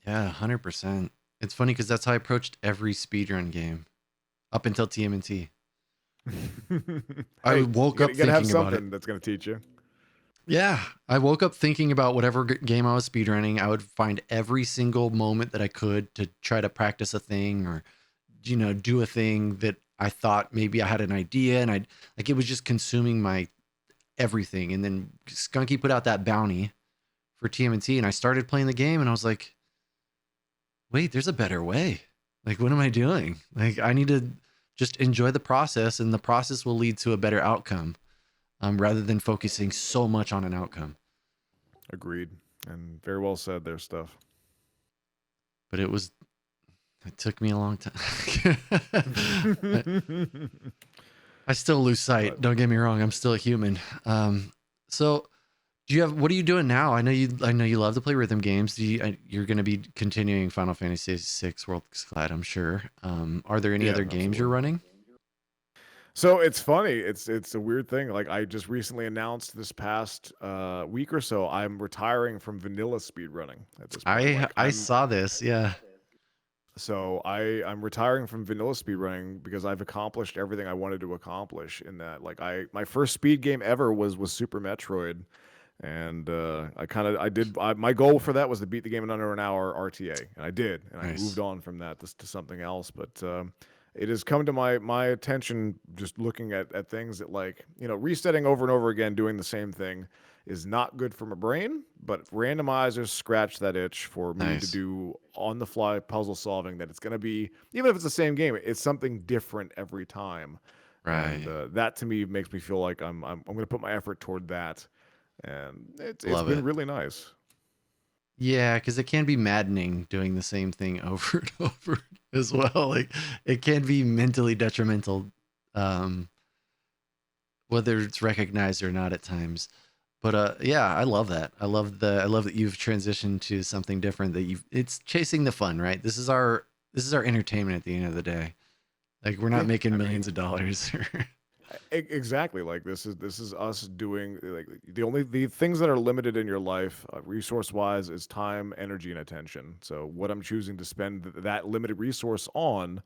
Yeah, 100%. It's funny because that's how I approached every speedrun game up until TMNT. I Hey, woke you up gotta have thinking about it. something that's gonna teach you. Yeah, I woke up thinking about whatever game I was speedrunning. I would find every single moment that I could to try to practice a thing or, do a thing that I thought maybe I had an idea, and it was just consuming my everything. And then Skunky put out that bounty for TMNT, and I started playing the game, and I was like, wait, there's a better way. Like, what am I doing? Like, I need to just enjoy the process, and the process will lead to a better outcome, rather than focusing so much on an outcome. Agreed, and very well said there, stuff. But it took me a long time. I, I still lose sight. But Don't get me wrong. I'm still a human. So what are you doing now? I know you love to play rhythm games. You're going to be continuing Final Fantasy VI Worlds Collide, I'm sure. Are there any yeah, other games you're absolutely. running? So it's funny. It's a weird thing. Like, I just recently announced this past week or so, I'm retiring from vanilla speedrunning at this point. Like, I saw this. Yeah. I'm retiring from vanilla speedrunning because I've accomplished everything I wanted to accomplish in that. Like, my first speed game ever was Super Metroid, and my goal for that was to beat the game in under an hour RTA, and I did, and I moved Nice. on from that to something else. But it has come to my attention, just looking at things that, like, resetting over and over again, doing the same thing, is not good for my brain, but randomizers scratch that itch for me to Nice. do on the fly puzzle solving that it's going to be, even if it's the same game, it's something different every time. And Right. that to me makes me feel like I'm going to put my effort toward that. And it's Love been it. really nice. Yeah, because it can be maddening doing the same thing over and over as well. Like it can be mentally detrimental, um, whether it's recognized or not at times. But yeah, I love that. I love that you've transitioned to something different. That you've it's chasing the fun, right? This is our entertainment at the end of the day. Like we're not Yeah, making I millions mean, of dollars. exactly. Like this is us doing like the things that are limited in your life, resource wise, is time, energy, and attention. So what I'm choosing to spend that limited resource on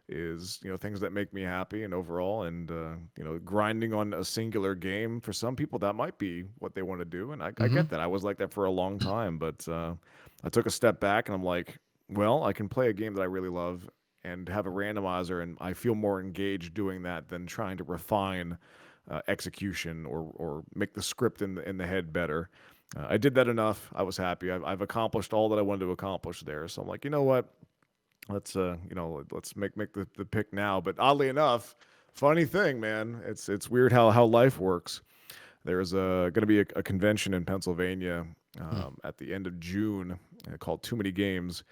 is things that make me happy and overall, and grinding on a singular game for some people that might be what they want to do, and I Hmm. get that. I was like that for a long time, but I took a step back and I'm like, well, I can play a game that I really love and have a randomizer, and I feel more engaged doing that than trying to refine execution or make the script in the head better. I did that enough. I was happy. I've accomplished all that I wanted to accomplish there. So I'm like, you know what? Let's make the pick now. But oddly enough, funny thing, man, it's weird how life works. There's going to be a convention in Pennsylvania at the end of June called Too Many Games,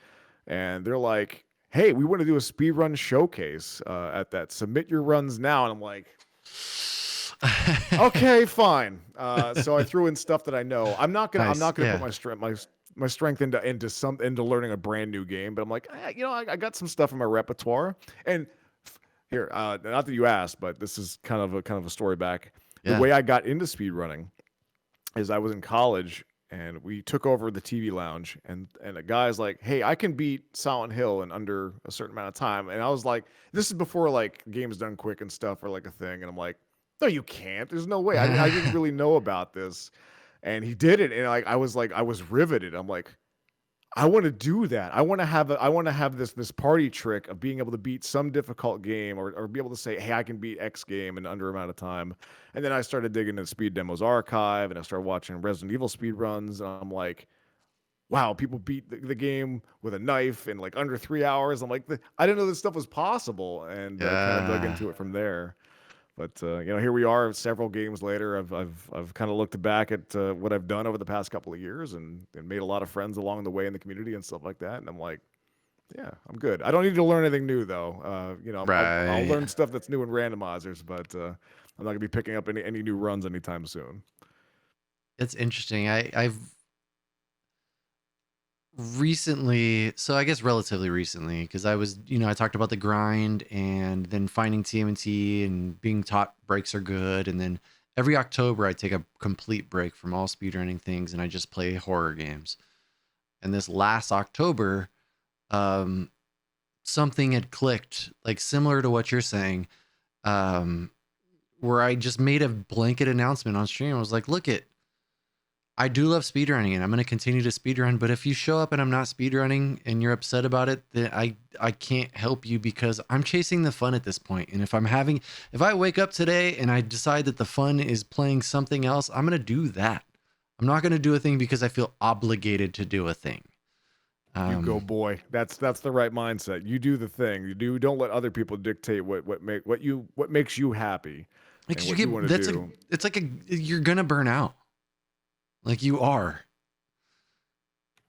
and they're like, "Hey, we want to do a speed run showcase at that. Submit your runs now." And I'm like, "Okay, fine." So I threw in stuff that I know. I'm Nice. not gonna put Yeah. my strength into learning a brand new game, but I'm like, I got some stuff in my repertoire. And here, not that you asked, but this is kind of a story back. The Yeah. way I got into speedrunning is I was in college and we took over the TV lounge, and a guy's like, "Hey, I can beat Silent Hill in under a certain amount of time." And I was like, this is before like games done quick and stuff were like a thing, and I'm like, "No, you can't. There's no way." I didn't really know about this. And he did it, and I was riveted. I'm like, I want to do that. I want to have this party trick of being able to beat some difficult game, or be able to say, "Hey, I can beat X game in under amount of time." And then I started digging into Speed Demos Archive, and I started watching Resident Evil speed runs, and I'm like, wow, people beat the game with a knife in like under 3 hours. I'm like, I didn't know this stuff was possible, and kind of dug Yeah. into it from there. But here we are, several games later. I've kind of looked back at what I've done over the past couple of years, and made a lot of friends along the way in the community and stuff like that. And I'm like, yeah, I'm good. I don't need to learn anything new though. I'll Right. learn stuff that's new in randomizers, but I'm not gonna be picking up any new runs anytime soon. It's interesting. I've recently, so I guess relatively recently, because I was, I talked about the grind and then finding TMNT and being taught breaks are good. And then every October, I take a complete break from all speedrunning things and I just play horror games. And this last October, um, something had clicked, like similar to what you're saying, um, where I just made a blanket announcement on stream. I was like, look it, I do love speedrunning and I'm going to continue to speedrun, but if you show up and I'm not speedrunning and you're upset about it, then I can't help you because I'm chasing the fun at this point. And if I wake up today and I decide that the fun is playing something else, I'm going to do that. I'm not going to do a thing because I feel obligated to do a thing. You go, Um, boy. That's the right mindset. You do the thing. Don't let other people dictate what makes you happy and because what you want to do. it's like you're going to burn out. Like you are.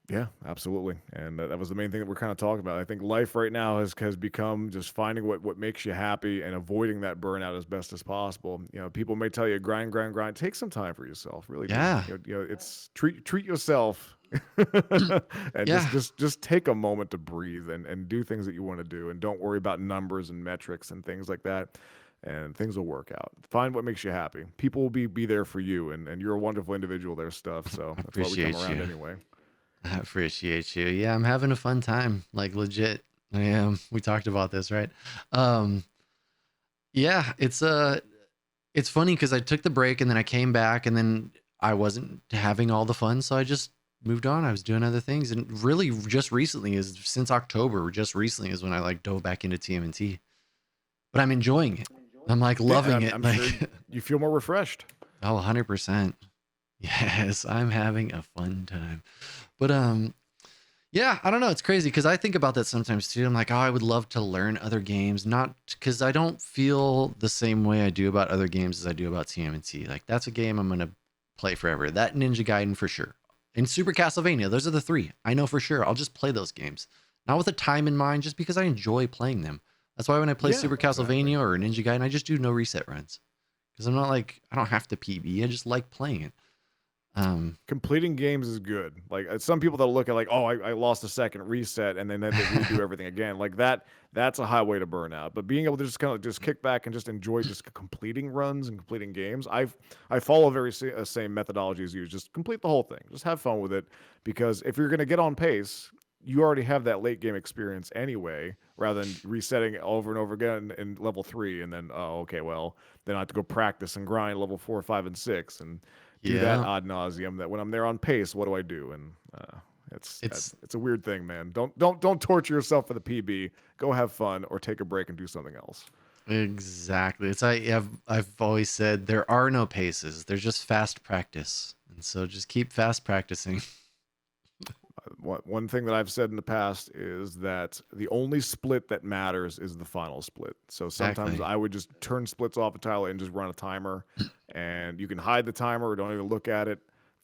Yeah, absolutely. And that was the main thing that we're kind of talking about. I think life right now has become just finding what makes you happy and avoiding that burnout as best as possible. People may tell you grind, grind, grind. Take some time for yourself. Really do. Yeah. It's treat yourself. And Yeah. just take a moment to breathe and do things that you want to do, and don't worry about numbers and metrics and things like that, and things will work out. Find what makes you happy. People will be there for you, and you're a wonderful individual. There's stuff, so I that's why we come appreciate around you. anyway. I appreciate you. Yeah, I'm having a fun time. Like legit. I am. We talked about this, right? Um, yeah, it's funny because I took the break and then I came back and then I wasn't having all the fun, so I just moved on. I was doing other things. And really just recently is since October, just recently is when I like dove back into TMNT. But I'm enjoying it. I'm like Yeah, and loving it. I'm Like sure you feel more refreshed. oh, 100%. Yes, I'm having a fun time. But yeah, I don't know. It's crazy because I think about that sometimes too. I'm like, oh, I would love to learn other games, not because I don't feel the same way I do about other games as I do about TMNT. Like that's a game I'm gonna play forever. That Ninja Gaiden for sure, and Super Castlevania. Those are the three I know for sure. I'll just play those games, not with a time in mind, just because I enjoy playing them. That's why when I play Yeah, Super exactly. Castlevania or Ninja Gaiden, I just do no reset runs because I'm not like I don't have to PB. I just like playing it. Um, Completing games is good. Like some people that look at like, oh, I lost a second reset, and then they redo everything again. Like that, that's a highway to burnout. But being able to just kind of just kick back and just enjoy just completing runs and completing games, I follow very same methodology as you. Just complete the whole thing. Just have fun with it, because if you're gonna get on pace, you already have that late game experience anyway, rather than resetting over and over again in level 3, and then oh, okay, well, then I have to go practice and grind level 4, 5, and 6, and do that yeah, ad nauseum. That when I'm there on pace, what do I do? And it's it's a weird thing, man. Don't torture yourself for the PB. Go have fun or take a break and do something else. exactly. I've always said there are no paces. There's just fast practice. And so just keep fast practicing. One thing that I've said in the past is that the only split that matters is the final split. So sometimes Exactly. I would just turn splits off entirely and just run a timer, and you can hide the timer or don't even look at it,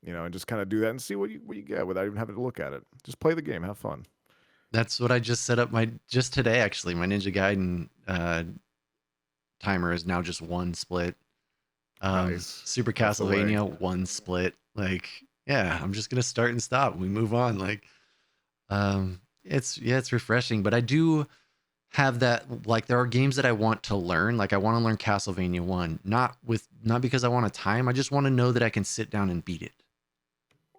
and just kind of do that and see what you get without even having to look at it. Just play the game, have fun. That's what I just set up my just today actually. My Ninja Gaiden timer is now just one split. Nice. Super That's the way. Castlevania one split. Like, yeah, I'm just gonna start and stop. We move on. Like, it's refreshing, but I do have that like there are games that I want to learn. Like I want to learn Castlevania 1, not because I want a time. I just want to know that I can sit down and beat it.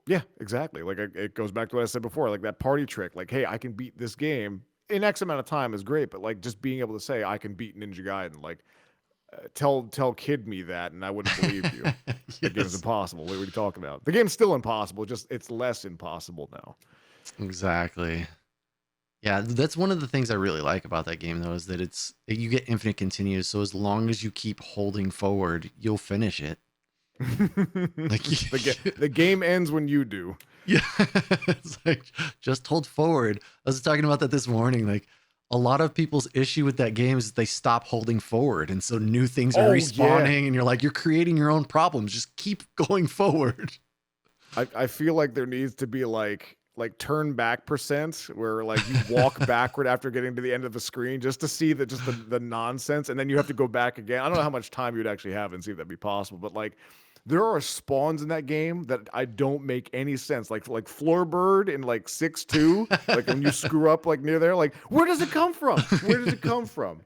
Yeah, exactly. Like it goes back to what I said before, like that party trick. Like, hey, I can beat this game in X amount of time is great, but like just being able to say I can beat Ninja Gaiden, like tell kid me that, and I wouldn't have believed you. That game is Yes. impossible. What are you talking about? The game's still impossible, just it's less impossible now. Exactly. Yeah, that's one of the things I really like about that game though is that you get infinite continues. So as long as you keep holding forward, you'll finish it. Like The game ends when you do. yeah, it's like just hold forward. I was talking about that this morning. Like a lot of people's issue with that game is they stop holding forward, and so new things are Oh yeah. respawning, and you're like you're creating your own problems. Just keep going forward. I feel like there needs to be like turn back percent where like you walk backward after getting to the end of the screen just to see the nonsense, and then you have to go back again. I don't know how much time you'd actually have and see if that'd be possible, but like there are spawns in that game that I don't make any sense. Like Floorbird in like 6-2, like when you screw up like near there, like where does it come from? Where does it come from?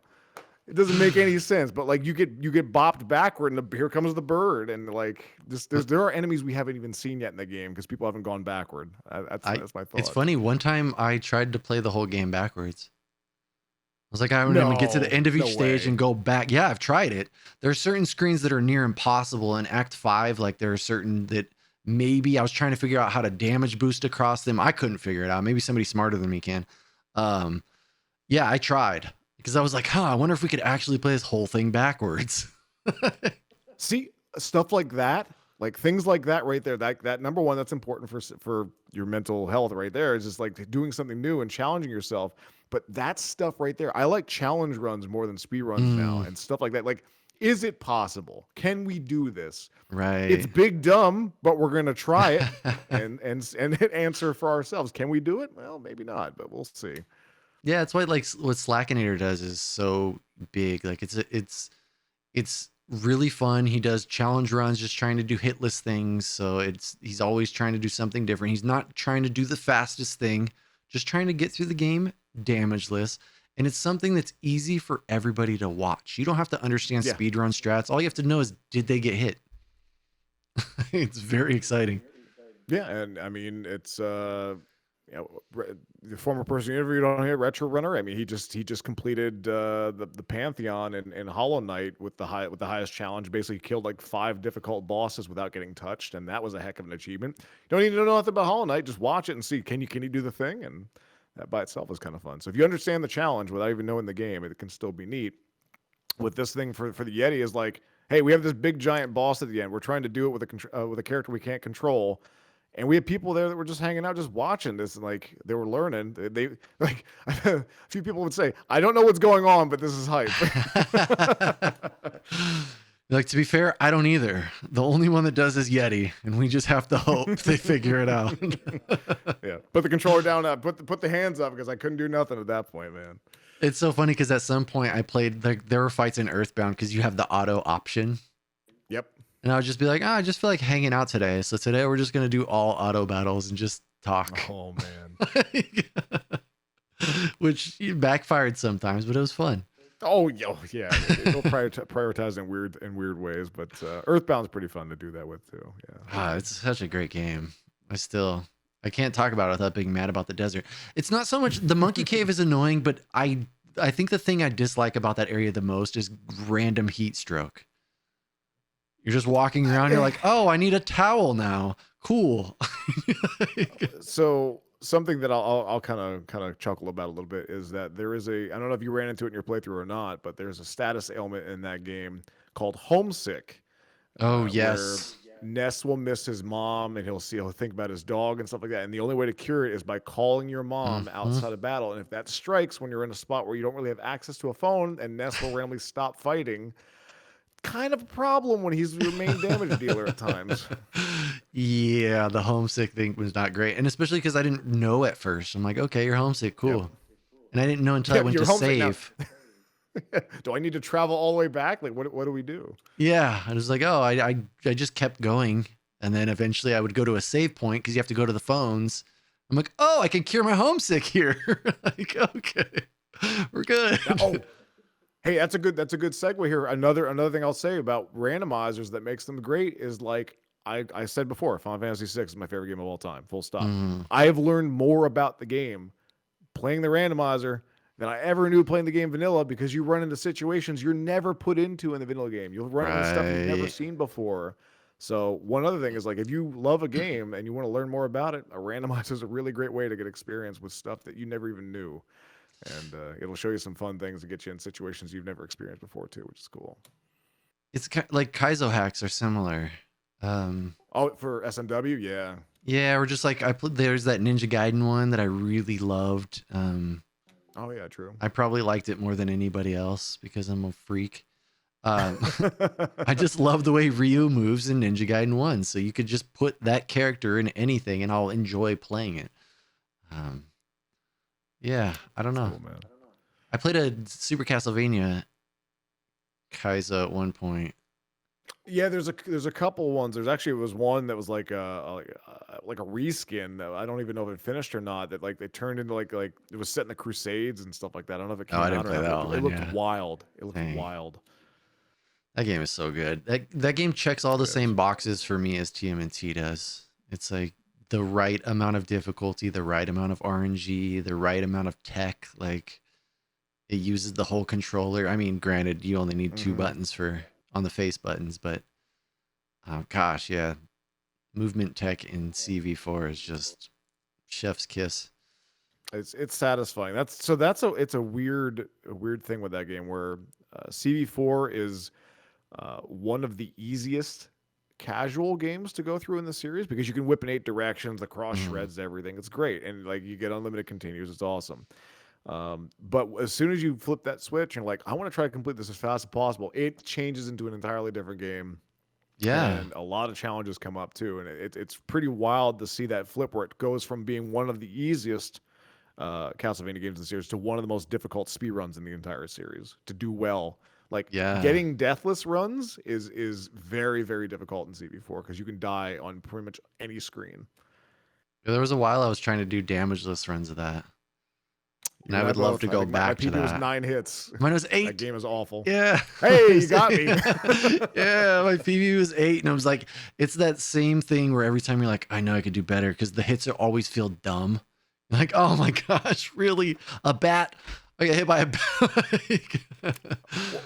It doesn't make any sense, but like you get bopped backward, and here comes the bird, and like there are enemies we haven't even seen yet in the game because people haven't gone backward. That's my It's thought. funny. One time I tried to play the whole game backwards. I was like, I'm gonna get to the No, end of no each stage way. and go back. Yeah, I've tried it. There are certain screens that are near impossible in Act 5. Like there are certain that maybe I was trying to figure out how to damage boost across them. I couldn't figure it out. Maybe somebody smarter than me can. Um, yeah, I tried because I was like, I wonder if we could actually play this whole thing backwards. See stuff like things like that right there. That number one, that's important for your mental health right there. Is just like doing something new and challenging yourself. But that stuff right there, I like challenge runs more than speed runs now, Mm, and stuff like that. Like, is it possible? Can we do this? It's right. big dumb, but we're gonna try it and hit answer for ourselves. Can we do it? Well, maybe not, but we'll see. Yeah, it's why like what Slackinator does is so big. Like it's really fun. He does challenge runs, just trying to do hitless things. So he's always trying to do something different. He's not trying to do the fastest thing, just trying to get through the game damageless. And it's something that's easy for everybody to watch. You don't have to understand Yeah. speedrun strats. All you have to know is did they get hit? It's very exciting. Yeah, and I mean it's the former person you interviewed on here, Retro Runner. I mean he just completed the Pantheon in Hollow Knight with the highest challenge. Basically killed like 5 difficult bosses without getting touched, and that was a heck of an achievement. You don't need to know nothing about Hollow Knight. Just watch it and see can you do the thing, and that by itself is kind of fun. So if you understand the challenge without even knowing the game, it can still be neat. With this thing for the Yeti is like, hey, we have this big giant boss at the end. We're trying to do it with a character we can't control. And we had people there that were just hanging out, just watching this, and like they were learning. They like a few people would say, "I don't know what's going on, but this is hype." Like, to be fair, I don't either. The only one that does is Yeti, and we just have to hope they figure it out. Yeah, put the controller down. Put the hands up because I couldn't do nothing at that point, man. It's so funny because at some point I played, like, there were fights in Earthbound because you have the auto option. Yep. And I would just be like, I just feel like hanging out today. So today we're just going to do all auto battles and just talk. Oh, man. Which backfired sometimes, but it was fun. Oh, yeah. They'll prioritize in weird ways, but Earthbound's pretty fun to do that with, too. Yeah. It's such a great game. I can't talk about it without being mad about the desert. It's not so much, the monkey cave is annoying, but I think the thing I dislike about that area the most is random heat stroke. You're just walking around. You're like, oh, I need a towel now. Cool. So something that I'll kind of chuckle about a little bit is that there is I don't know if you ran into it in your playthrough or not, but there's a status ailment in that game called homesick. Oh, yes. Where Ness will miss his mom, and he'll think about his dog and stuff like that. And the only way to cure it is by calling your mom outside of battle. And if that strikes when you're in a spot where you don't really have access to a phone, and Ness will randomly stop fighting. Kind of a problem when he's your main damage dealer at times. Yeah, the homesick thing was not great. And especially because I didn't know at first. I'm like, okay, you're homesick. Cool. Yep. And I didn't know until I went to save. Do I need to travel all the way back? Like, what do we do? Yeah. I was like, oh, I just kept going. And then eventually I would go to a save point because you have to go to the phones. I'm like, oh, I can cure my homesick here. Like, okay, we're good. Hey, that's a good segue here. Another thing I'll say about randomizers that makes them great is, like I said before, Final Fantasy VI is my favorite game of all time. Full stop. I have learned more about the game playing the randomizer than I ever knew playing the game vanilla, because you run into situations you're never put into in the vanilla game. You'll run into stuff you've never seen before. So one other thing is, like, if you love a game and you want to learn more about it, a randomizer is a really great way to get experience with stuff that you never even knew. And it'll show you some fun things to get you in situations you've never experienced before, too, which is cool. It's like Kaizo hacks are similar. For SMW, yeah. Yeah, or just like there's that Ninja Gaiden one that I really loved. Oh yeah, true. I probably liked it more than anybody else because I'm a freak. I just love the way Ryu moves in Ninja Gaiden 1. So you could just put that character in anything and I'll enjoy playing it. Yeah, I don't know. Cool, man. I played a Super Castlevania Kaizo at one point. Yeah, there's a couple ones. It was one that was like a reskin that I don't even know if it finished or not. That like they turned into like it was set in the Crusades and stuff like that. I don't know if it came out. I didn't play that one. It looked wild. It looked wild. That game is so good. That game checks all the same boxes for me as TMNT does. It's like the right amount of difficulty, the right amount of RNG, the right amount of tech. Like, it uses the whole controller. I mean, granted, you only need 2 buttons on the face buttons, but gosh, yeah, movement tech in CV4 is just chef's kiss. It's satisfying. It's a weird thing with that game where CV4 is one of the easiest casual games to go through in the series, because you can whip in 8 directions, the cross shreds everything. It's great, and like you get unlimited continues. It's awesome. But as soon as you flip that switch and like, I want to try to complete this as fast as possible, it changes into an entirely different game. Yeah, and a lot of challenges come up too, and it's pretty wild to see that flip where it goes from being one of the easiest Castlevania games in the series to one of the most difficult speedruns in the entire series to do well. Like, getting deathless runs is very, very difficult in CV4 because you can die on pretty much any screen. There was a while I was trying to do damageless runs of that. And I would love to go back to that. My PB was 9 hits. Mine was 8. That game is awful. Yeah. Hey, you got me. Yeah, my PB was 8. And I was like, it's that same thing where every time you're like, I know I could do better, because the hits always feel dumb. You're like, oh my gosh, really? A bat? I got hit by a bat.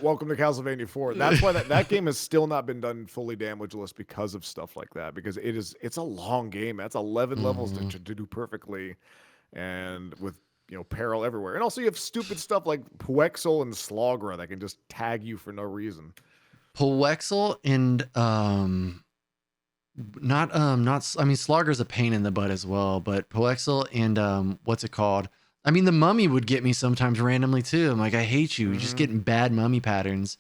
Welcome to Castlevania 4. That's why that game has still not been done fully damageless, because of stuff like that. Because it's a long game. That's 11 levels to do perfectly, and with peril everywhere. And also you have stupid stuff like Puexel and Slogra that can just tag you for no reason. Powexel and not I mean Slogger's a pain in the butt as well, but Powexel and what's it called? I mean the mummy would get me sometimes randomly too. I'm like, I hate you. You're just getting bad mummy patterns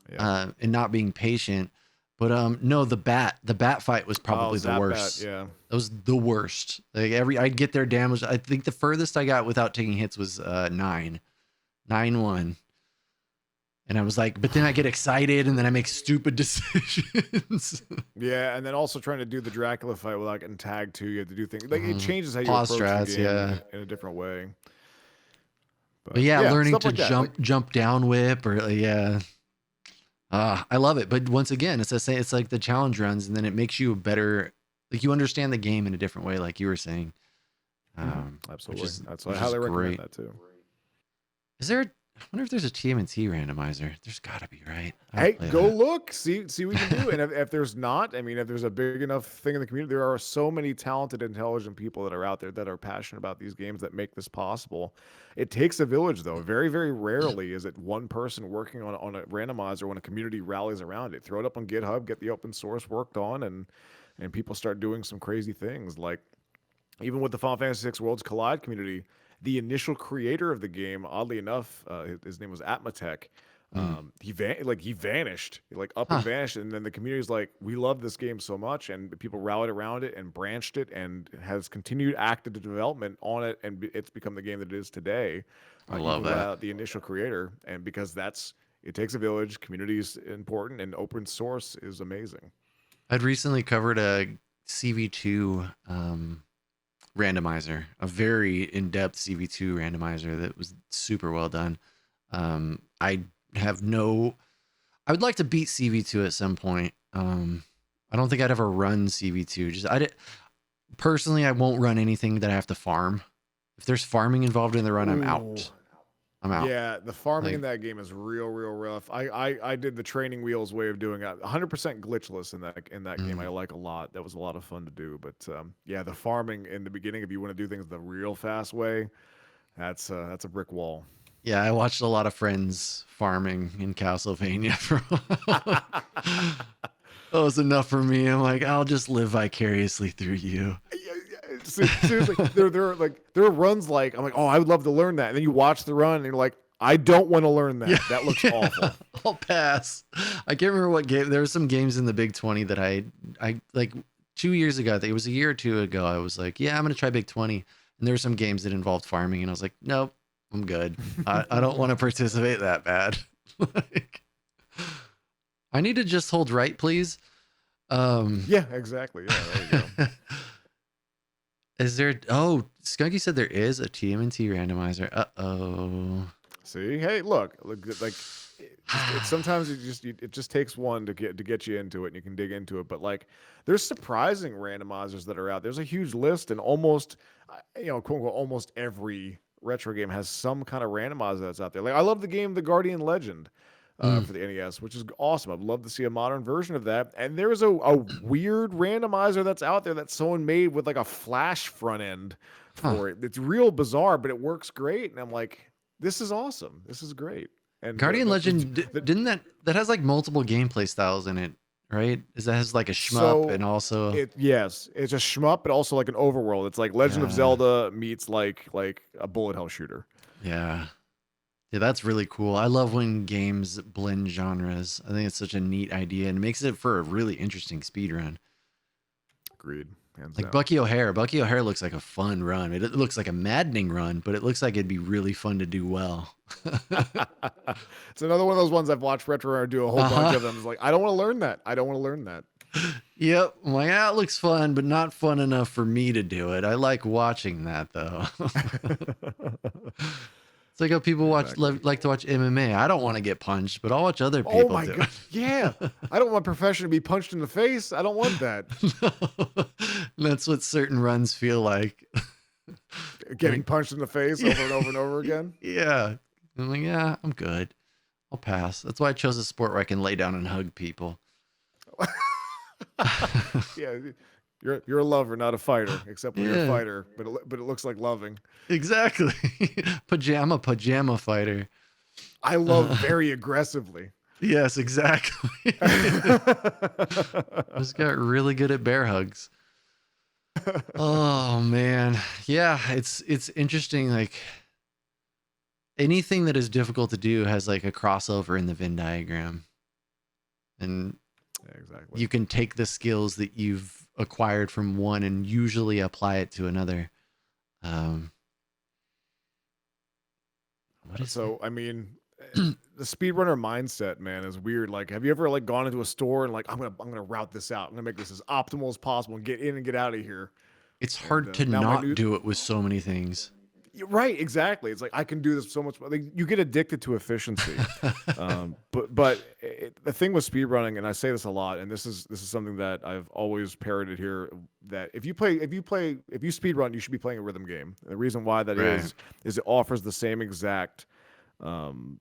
and not being patient. But no, the bat fight was probably the worst. Yeah. That was the worst. Like I'd get their damage. I think the furthest I got without taking hits was 9-1. And I was like, but then I get excited and then I make stupid decisions. Yeah, and then also trying to do the Dracula fight without getting tagged too. You have to do things like it changes how you Pause approach strats, the game yeah. in a different way. But yeah, learning to like jump down whip or I love it. But once again, it's like the challenge runs, and then it makes you a better, like you understand the game in a different way, like you were saying. Absolutely, that's why I highly recommend that too. Is there? I wonder if there's a TMNT randomizer. There's got to be, right? Hey, go look, see what you can do. And if there's not, I mean, if there's a big enough thing in the community, there are so many talented, intelligent people that are out there that are passionate about these games that make this possible. It takes a village, though. Very, very rarely is it one person working on a randomizer when a community rallies around it. Throw it up on GitHub, get the open source worked on, and people start doing some crazy things. Like even with the Final Fantasy VI Worlds Collide community, the initial creator of the game, oddly enough, his name was Atmatech. He vanished, and vanished, and then the community's like, we love this game so much, and people rallied around it and branched it, and has continued active development on it, and it's become the game that it is today. I love that. The initial creator, and because it takes a village, community is important, and open source is amazing. I'd recently covered a CV2 randomizer, a very in-depth CV2 randomizer that was super well done. I would like to beat CV2 at some point. I don't think I'd ever run CV2. Personally, I won't run anything that I have to farm. If there's farming involved in the run, I'm out. Yeah, the farming in that game is real rough. I did the training wheels way of doing it. 100% glitchless in that game. I like a lot. That was a lot of fun to do. But yeah, the farming in the beginning, if you want to do things the real fast way, that's a brick wall. Yeah, I watched a lot of friends farming in Castlevania. That was enough for me. I'm like, I'll just live vicariously through you. Seriously, there are runs like I'm like, oh, I would love to learn that, and then you watch the run and you're like, I don't want to learn that. That looks awful. I'll pass. I can't remember what game. There were some games in the Big 20 that I like 2 years ago. I think it was a year or two ago. I was like, yeah, I'm gonna try Big 20, and there were some games that involved farming, and I was like, nope, I'm good. I don't want to participate that bad. I need to just hold right, please. Yeah, exactly. Yeah, there you go. Is there? Oh, Skunky said there is a TMNT randomizer. See, hey, look, like sometimes it just takes one to get you into it, and you can dig into it. But like, there's surprising randomizers that are out. There's a huge list, and almost, quote unquote, almost every retro game has some kind of randomizer that's out there. Like, I love the game The Guardian Legend. For the NES, which is awesome. I'd love to see a modern version of that. And there's a weird randomizer that's out there that someone made with like a flash front end for it. It's real bizarre, but it works great. And I'm like, this is awesome. This is great. And Guardian Legend, didn't that has like multiple gameplay styles in it, right? That has like a shmup and also yes, it's a shmup, but also like an overworld. It's like Legend of Zelda meets like a bullet hell shooter. Yeah. Yeah, that's really cool. I love when games blend genres. I think it's such a neat idea and it makes it for a really interesting speed run. Agreed. Hands like down. Bucky O'Hare. Bucky O'Hare looks like a fun run. It looks like a maddening run, but it looks like it'd be really fun to do well. It's another one of those ones I've watched Retro do a whole bunch of them. It's like, I don't want to learn that. I don't want to learn that. Yep. I'm like, it looks fun, but not fun enough for me to do it. I like watching that though. It's like how people like to watch MMA. I don't want to get punched, but I'll watch other people do it. Oh my God. Yeah. I don't want my profession to be punched in the face. I don't want that. That's what certain runs feel like. Getting punched in the face over and over and over again. Yeah. I'm like, yeah, I'm good. I'll pass. That's why I chose a sport where I can lay down and hug people. Yeah. You're a lover, not a fighter, except when you're a fighter, but it looks like loving. Exactly. Pajama fighter. I love very aggressively. Yes, exactly. Just got really good at bear hugs. Oh man. Yeah, it's interesting. Like anything that is difficult to do has like a crossover in the Venn diagram. And Yeah, exactly. you can take the skills that you've acquired from one and usually apply it to another. Um, what is So I mean, the speedrunner mindset, man, is weird. Like, have you ever like gone into a store and like, I'm gonna route this out. I'm gonna make this as optimal as possible and get in and get out of here. it's And hard to now my not new do it with so many things. right, exactly. It's like I can do this so much. Like, you get addicted to efficiency. The thing with speedrunning, and I say this a lot, and this is something that I've always parroted here, that if you speedrun, you should be playing a rhythm game. And the reason why that Right. is it offers the same exact um,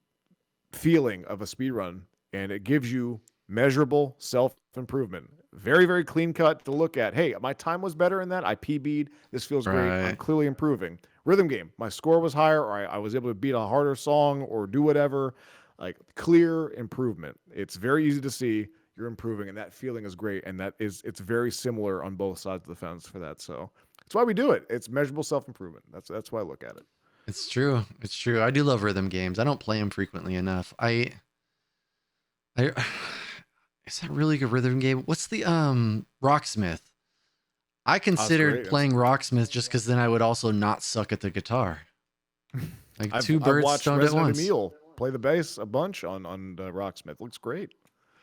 feeling of a speedrun, and it gives you measurable self improvement. Very, very clean cut to look at. Hey, my time was better in that. I PB'd. This feels great. I'm Right. clearly improving. Rhythm game, my score was higher, or I was able to beat a harder song or do whatever. Like, clear improvement. It's very easy to see you're improving, and that feeling is great. And it's very similar on both sides of the fence for that. So that's why we do it. It's measurable self improvement. That's why I look at it. It's true. It's true. I do love rhythm games. I don't play them frequently enough. I is that really a rhythm game? What's the Rocksmith? I That's considered great. playing Rocksmith just because then I would also not suck at the guitar. Like I've two I've birds watched stoned at Resident once. Emil play the bass a bunch on Rocksmith. Looks great.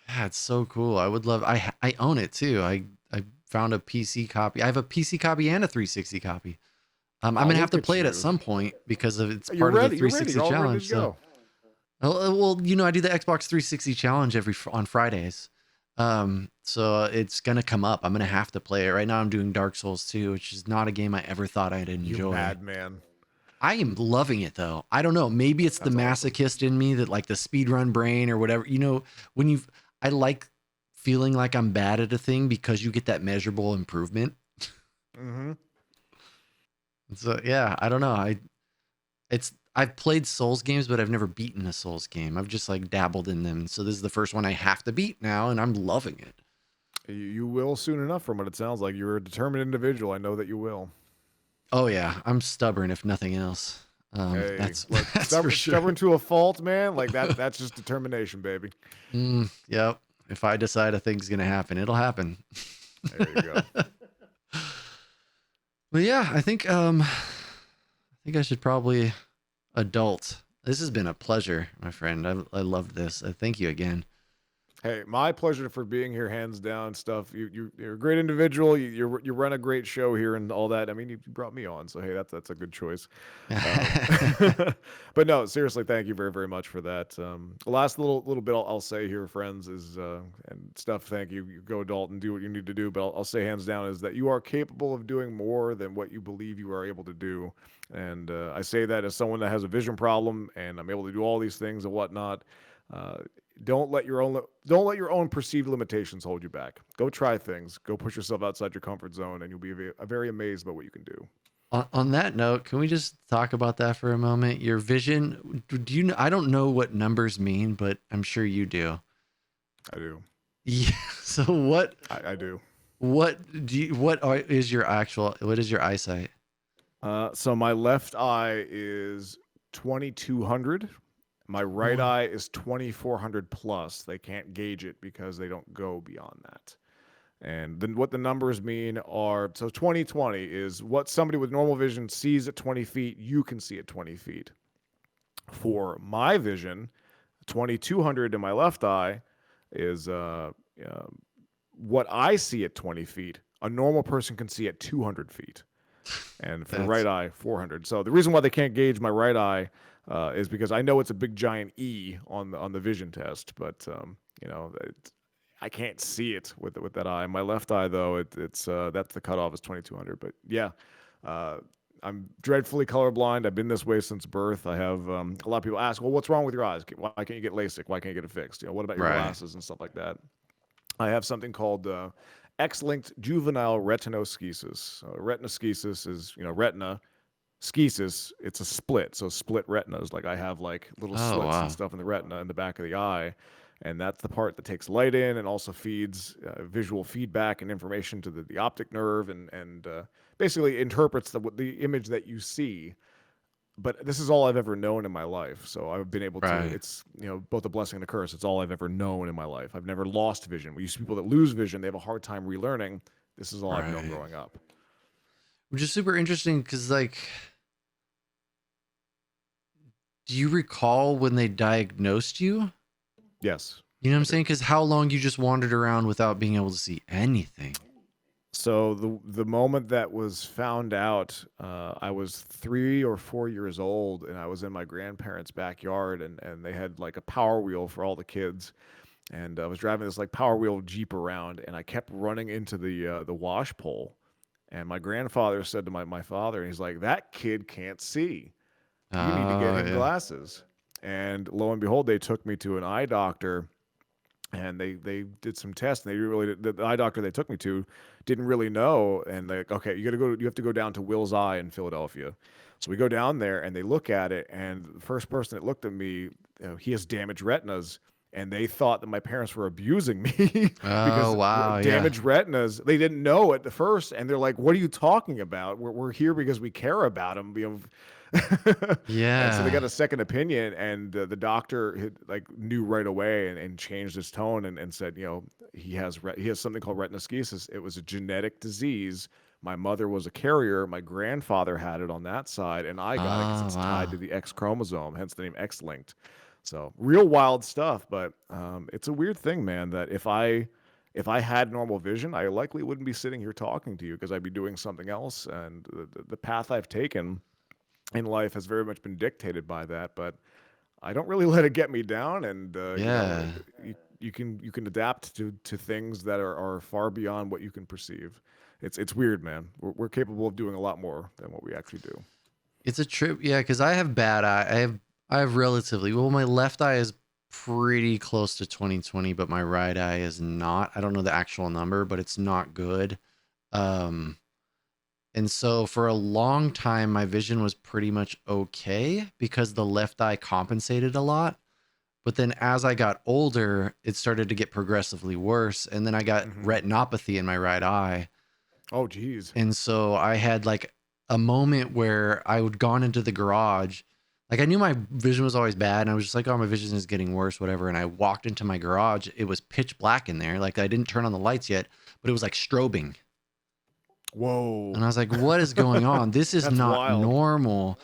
Yeah, it's so cool. I would love. I own it too. I found a PC copy. I have a PC copy and a 360 copy. I'm Oh, gonna have look to at play it at you. some point because of it's You're part of the ready. You're ready. 360 You're all ready challenge. to So, go. well, I do the Xbox 360 challenge on Fridays. So it's gonna come up. I'm gonna have to play it. Right now, I'm doing Dark Souls 2, which is not a game I ever thought I'd You enjoy. madman. I am loving it though. I don't know. Maybe it's the That's awesome. masochist in me that like the speedrun brain or whatever. You know, when you I like feeling like I'm bad at a thing because you get that measurable improvement. Mm-hmm. So yeah, I don't know. I've played Souls games, but I've never beaten a Souls game. I've just like dabbled in them. So this is the first one I have to beat now, and I'm loving it. You will soon enough, from what it sounds like. You're a determined individual. I know that you will. Oh yeah, I'm stubborn if nothing else. Hey, That's look, that's for sure. stubborn to a fault, man. Like that. That's just determination, baby. Yep. If I decide a thing's gonna happen, it'll happen. There you go. But yeah, I think I should probably adult. This has been a pleasure, my friend. I loved this. Thank you again. Hey, my pleasure for being here, hands down. Stuff. You're a great individual. You run a great show here and all that. I mean, you brought me on, so hey, that's a good choice. But no, seriously, thank you very very much for that. The last little bit I'll say here, friends, is and stuff. Thank you. You go adult and do what you need to do. But I'll say hands down is that you are capable of doing more than what you believe you are able to do. And I say that as someone that has a vision problem, and I'm able to do all these things and whatnot. Uh, don't let your own perceived limitations hold you back. Go try things. Go push yourself outside your comfort zone, and you'll be very amazed by what you can do. On that note, can we just talk about that for a moment? Your vision. Do you? I don't know what numbers mean, but I'm sure you do. I do. Yeah. So what? I do. What do you? Is your actual? What is your eyesight? So my left eye is 2200. My right What? eye is 2400 plus. They can't gauge it because they don't go beyond that. And then what the numbers mean are, so 2020 is what somebody with normal vision sees at 20 feet, you can see at 20 feet. For my vision, 2200 in my left eye is what I see at 20 feet, a normal person can see at 200 feet. And for the right That's eye, 400. So the reason why they can't gauge my right eye is because I know it's a big giant E on the vision test, but you know, I can't see it with that eye. My left eye, though, it's that's the cutoff is 2200. But yeah, uh, I'm dreadfully colorblind. I've been this way since birth. I have a lot of people ask, well, what's wrong with your eyes? Why can't you get LASIK? Why can't you get it fixed? You know, what about your right. glasses and stuff like that? I have something called X-linked juvenile retinoschisis. Retinoschisis is, retina. Schisis, it's a split. So split retinas. Like I have like little Oh slits and wow. stuff in the retina in the back of the eye. and that's the part that takes light in and also feeds visual feedback and information to the optic nerve, and basically interprets the image that you see. But this is all I've ever known in my life, so I've been able to. Right. It's both a blessing and a curse. It's all I've ever known in my life. I've never lost vision. We use people that lose vision; they have a hard time relearning. This is all I've known Right. growing up. Which is super interesting because, like, do you recall when they diagnosed you? Yes. You know what I'm saying? Because how long you just wandered around without being able to see anything? So the moment that was found out, I was 3 or 4 years old, and I was in my grandparents' backyard, and they had like a Power Wheel for all the kids, and I was driving this like Power Wheel Jeep around, and I kept running into the wash pole, and my grandfather said to my father, and he's like, "That kid can't see. You need to get Oh, him yeah. glasses." And lo and behold, they took me to an eye doctor, and they did some tests, and they really the eye doctor they took me to didn't really know, and they like, okay, you have to go down to Will's Eye in Philadelphia. So we go down there, and they look at it, and the first person that looked at me, he has damaged retinas, and they thought that my parents were abusing me Oh, because wow. Yeah. damaged retinas, they didn't know at the first, and they're like, "What are you talking about? We're here because we care about him." And so they got Yeah. a second opinion, and the doctor like knew right away, and changed his tone, and said, he has something called retinoschisis. It was a genetic disease. My mother was a carrier. My grandfather had it on that side, and I got it because Oh, it's tied wow. to the X chromosome, hence the name X-linked. So real wild stuff, but it's a weird thing, man. That if I had normal vision, I likely wouldn't be sitting here talking to you because I'd be doing something else, and the path I've taken in life has very much been dictated by that, but I don't really let it get me down. And Yeah. you can adapt to things that are far beyond what you can perceive. It's weird, man. We're capable of doing a lot more than what we actually do. It's a trip. Yeah. Because I have bad eye. I have relatively, well, my left eye is pretty close to 20/20, but my right eye is not. I don't know the actual number, but it's not good. Um, And so for a long time, my vision was pretty much okay because the left eye compensated a lot. But then as I got older, it started to get progressively worse. And then I got Hmm. retinopathy in my right eye. Oh, geez. And so I had like a moment where I would gone into the garage. Like I knew my vision was always bad. And I was just like, oh, my vision is getting worse, whatever. And I walked into my garage. It was pitch black in there. Like I didn't turn on the lights yet, but it was like strobing. Whoa. And I was like, what is going on? This is That's not wild. normal.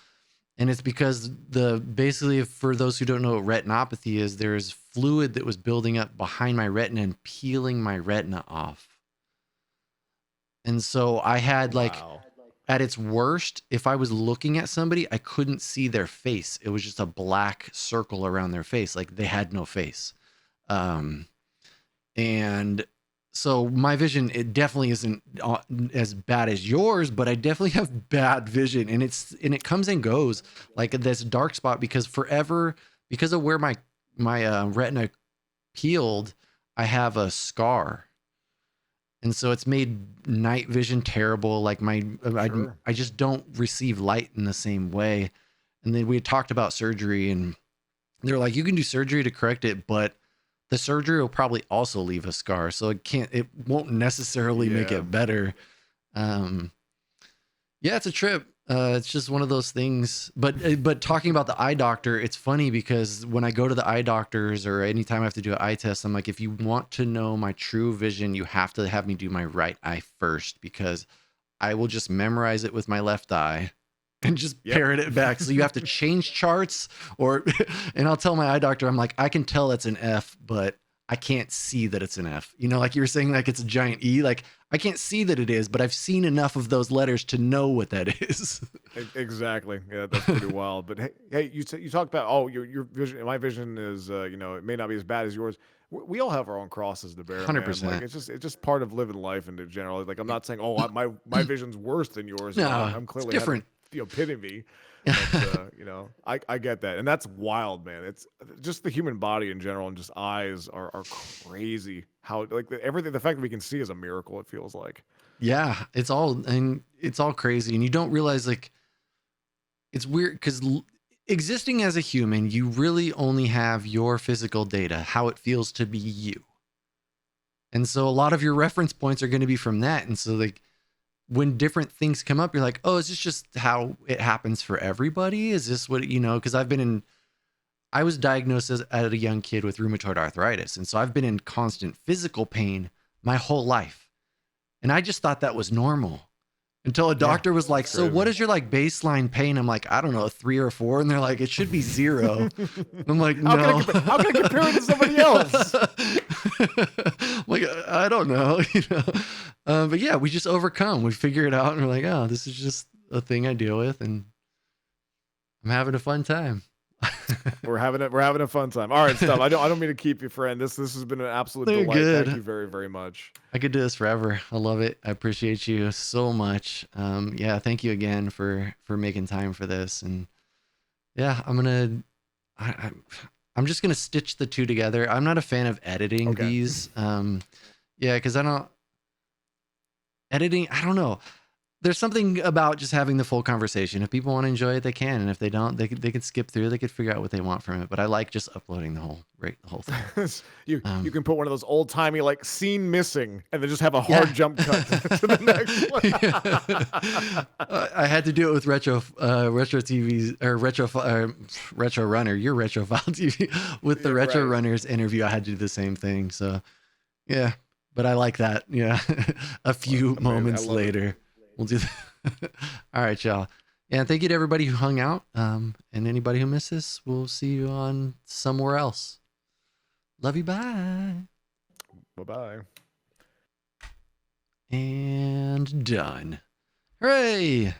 And it's because basically, for those who don't know what retinopathy is, there's fluid that was building up behind my retina and peeling my retina off. And so I had like, Wow. at its worst, if I was looking at somebody, I couldn't see their face. It was just a black circle around their face. Like they had no face. Um, and so my vision, it definitely isn't as bad as yours, but I definitely have bad vision, and it comes and goes like this dark spot because forever, because of where my retina peeled, I have a scar, and so it's made night vision terrible. Like Sure. I just don't receive light in the same way. And then we had talked about surgery, and they're like, you can do surgery to correct it, but the surgery will probably also leave a scar. So it won't necessarily make Yeah. it better. Um, yeah, it's a trip. It's just one of those things. But talking about the eye doctor, it's funny because when I go to the eye doctors or anytime I have to do an eye test, I'm like, if you want to know my true vision, you have to have me do my right eye first because I will just memorize it with my left eye and just Yep. parrot it back. So you have to change charts or, and I'll tell my eye doctor, I'm like, I can tell it's an F, but I can't see that it's an F. You know, like you were saying, like it's a giant E. Like I can't see that it is, but I've seen enough of those letters to know what that is. Exactly. Yeah, that's pretty wild. But hey, you talked about, oh, your vision. My vision is it may not be as bad as yours. We all have our own crosses to bear, man. Like 100%. it's just part of living life in general. Like I'm not saying, oh, my vision's worse than yours. No, I'm it's clearly having different. pity me. But I get that, and that's wild, man. It's just the human body in general, and just eyes are crazy. How like everything, the fact that we can see is a miracle. It feels like. Yeah, it's all crazy. And you don't realize like it's weird because existing as a human, you really only have your physical data, how it feels to be you. And so a lot of your reference points are going to be from that. And so like when different things come up, you're like, oh, is this just how it happens for everybody? Is this what, because I was diagnosed as a young kid with rheumatoid arthritis. And so I've been in constant physical pain my whole life. And I just thought that was normal until a doctor was like, so what is your like baseline pain? I'm like, I don't know, a 3 or 4. And they're like, it should be 0. I'm like, no. How can I compare it to somebody else? Like, I don't know, but yeah, we just overcome. We figure it out and we're like, oh, this is just a thing I deal with. And I'm having a fun time. We're having a fun time. All right, Stuff. I don't mean to keep you, friend. This has been an absolute delight. Good. Thank you very, very much. I could do this forever. I love it. I appreciate you so much. Yeah, thank you again for making time for this. And yeah, I'm just gonna stitch the two together. I'm not a fan of editing these. Yeah, because I don't know. There's something about just having the full conversation. If people want to enjoy it, they can, and if they don't, they can skip through. They could figure out what they want from it. But I like just uploading the whole thing. You can put one of those old timey like scene missing, and then just have a hard jump cut to the next one. I had to do it with retro TVs or retro runner. Your retrophile TV with the retro runners interview. I had to do the same thing. So yeah, but I like that. Yeah, a few moments later. We'll do that. All right, y'all. Yeah, thank you to everybody who hung out. And anybody who missed this, we'll see you on somewhere else. Love you. Bye. Bye-bye. And done. Hooray.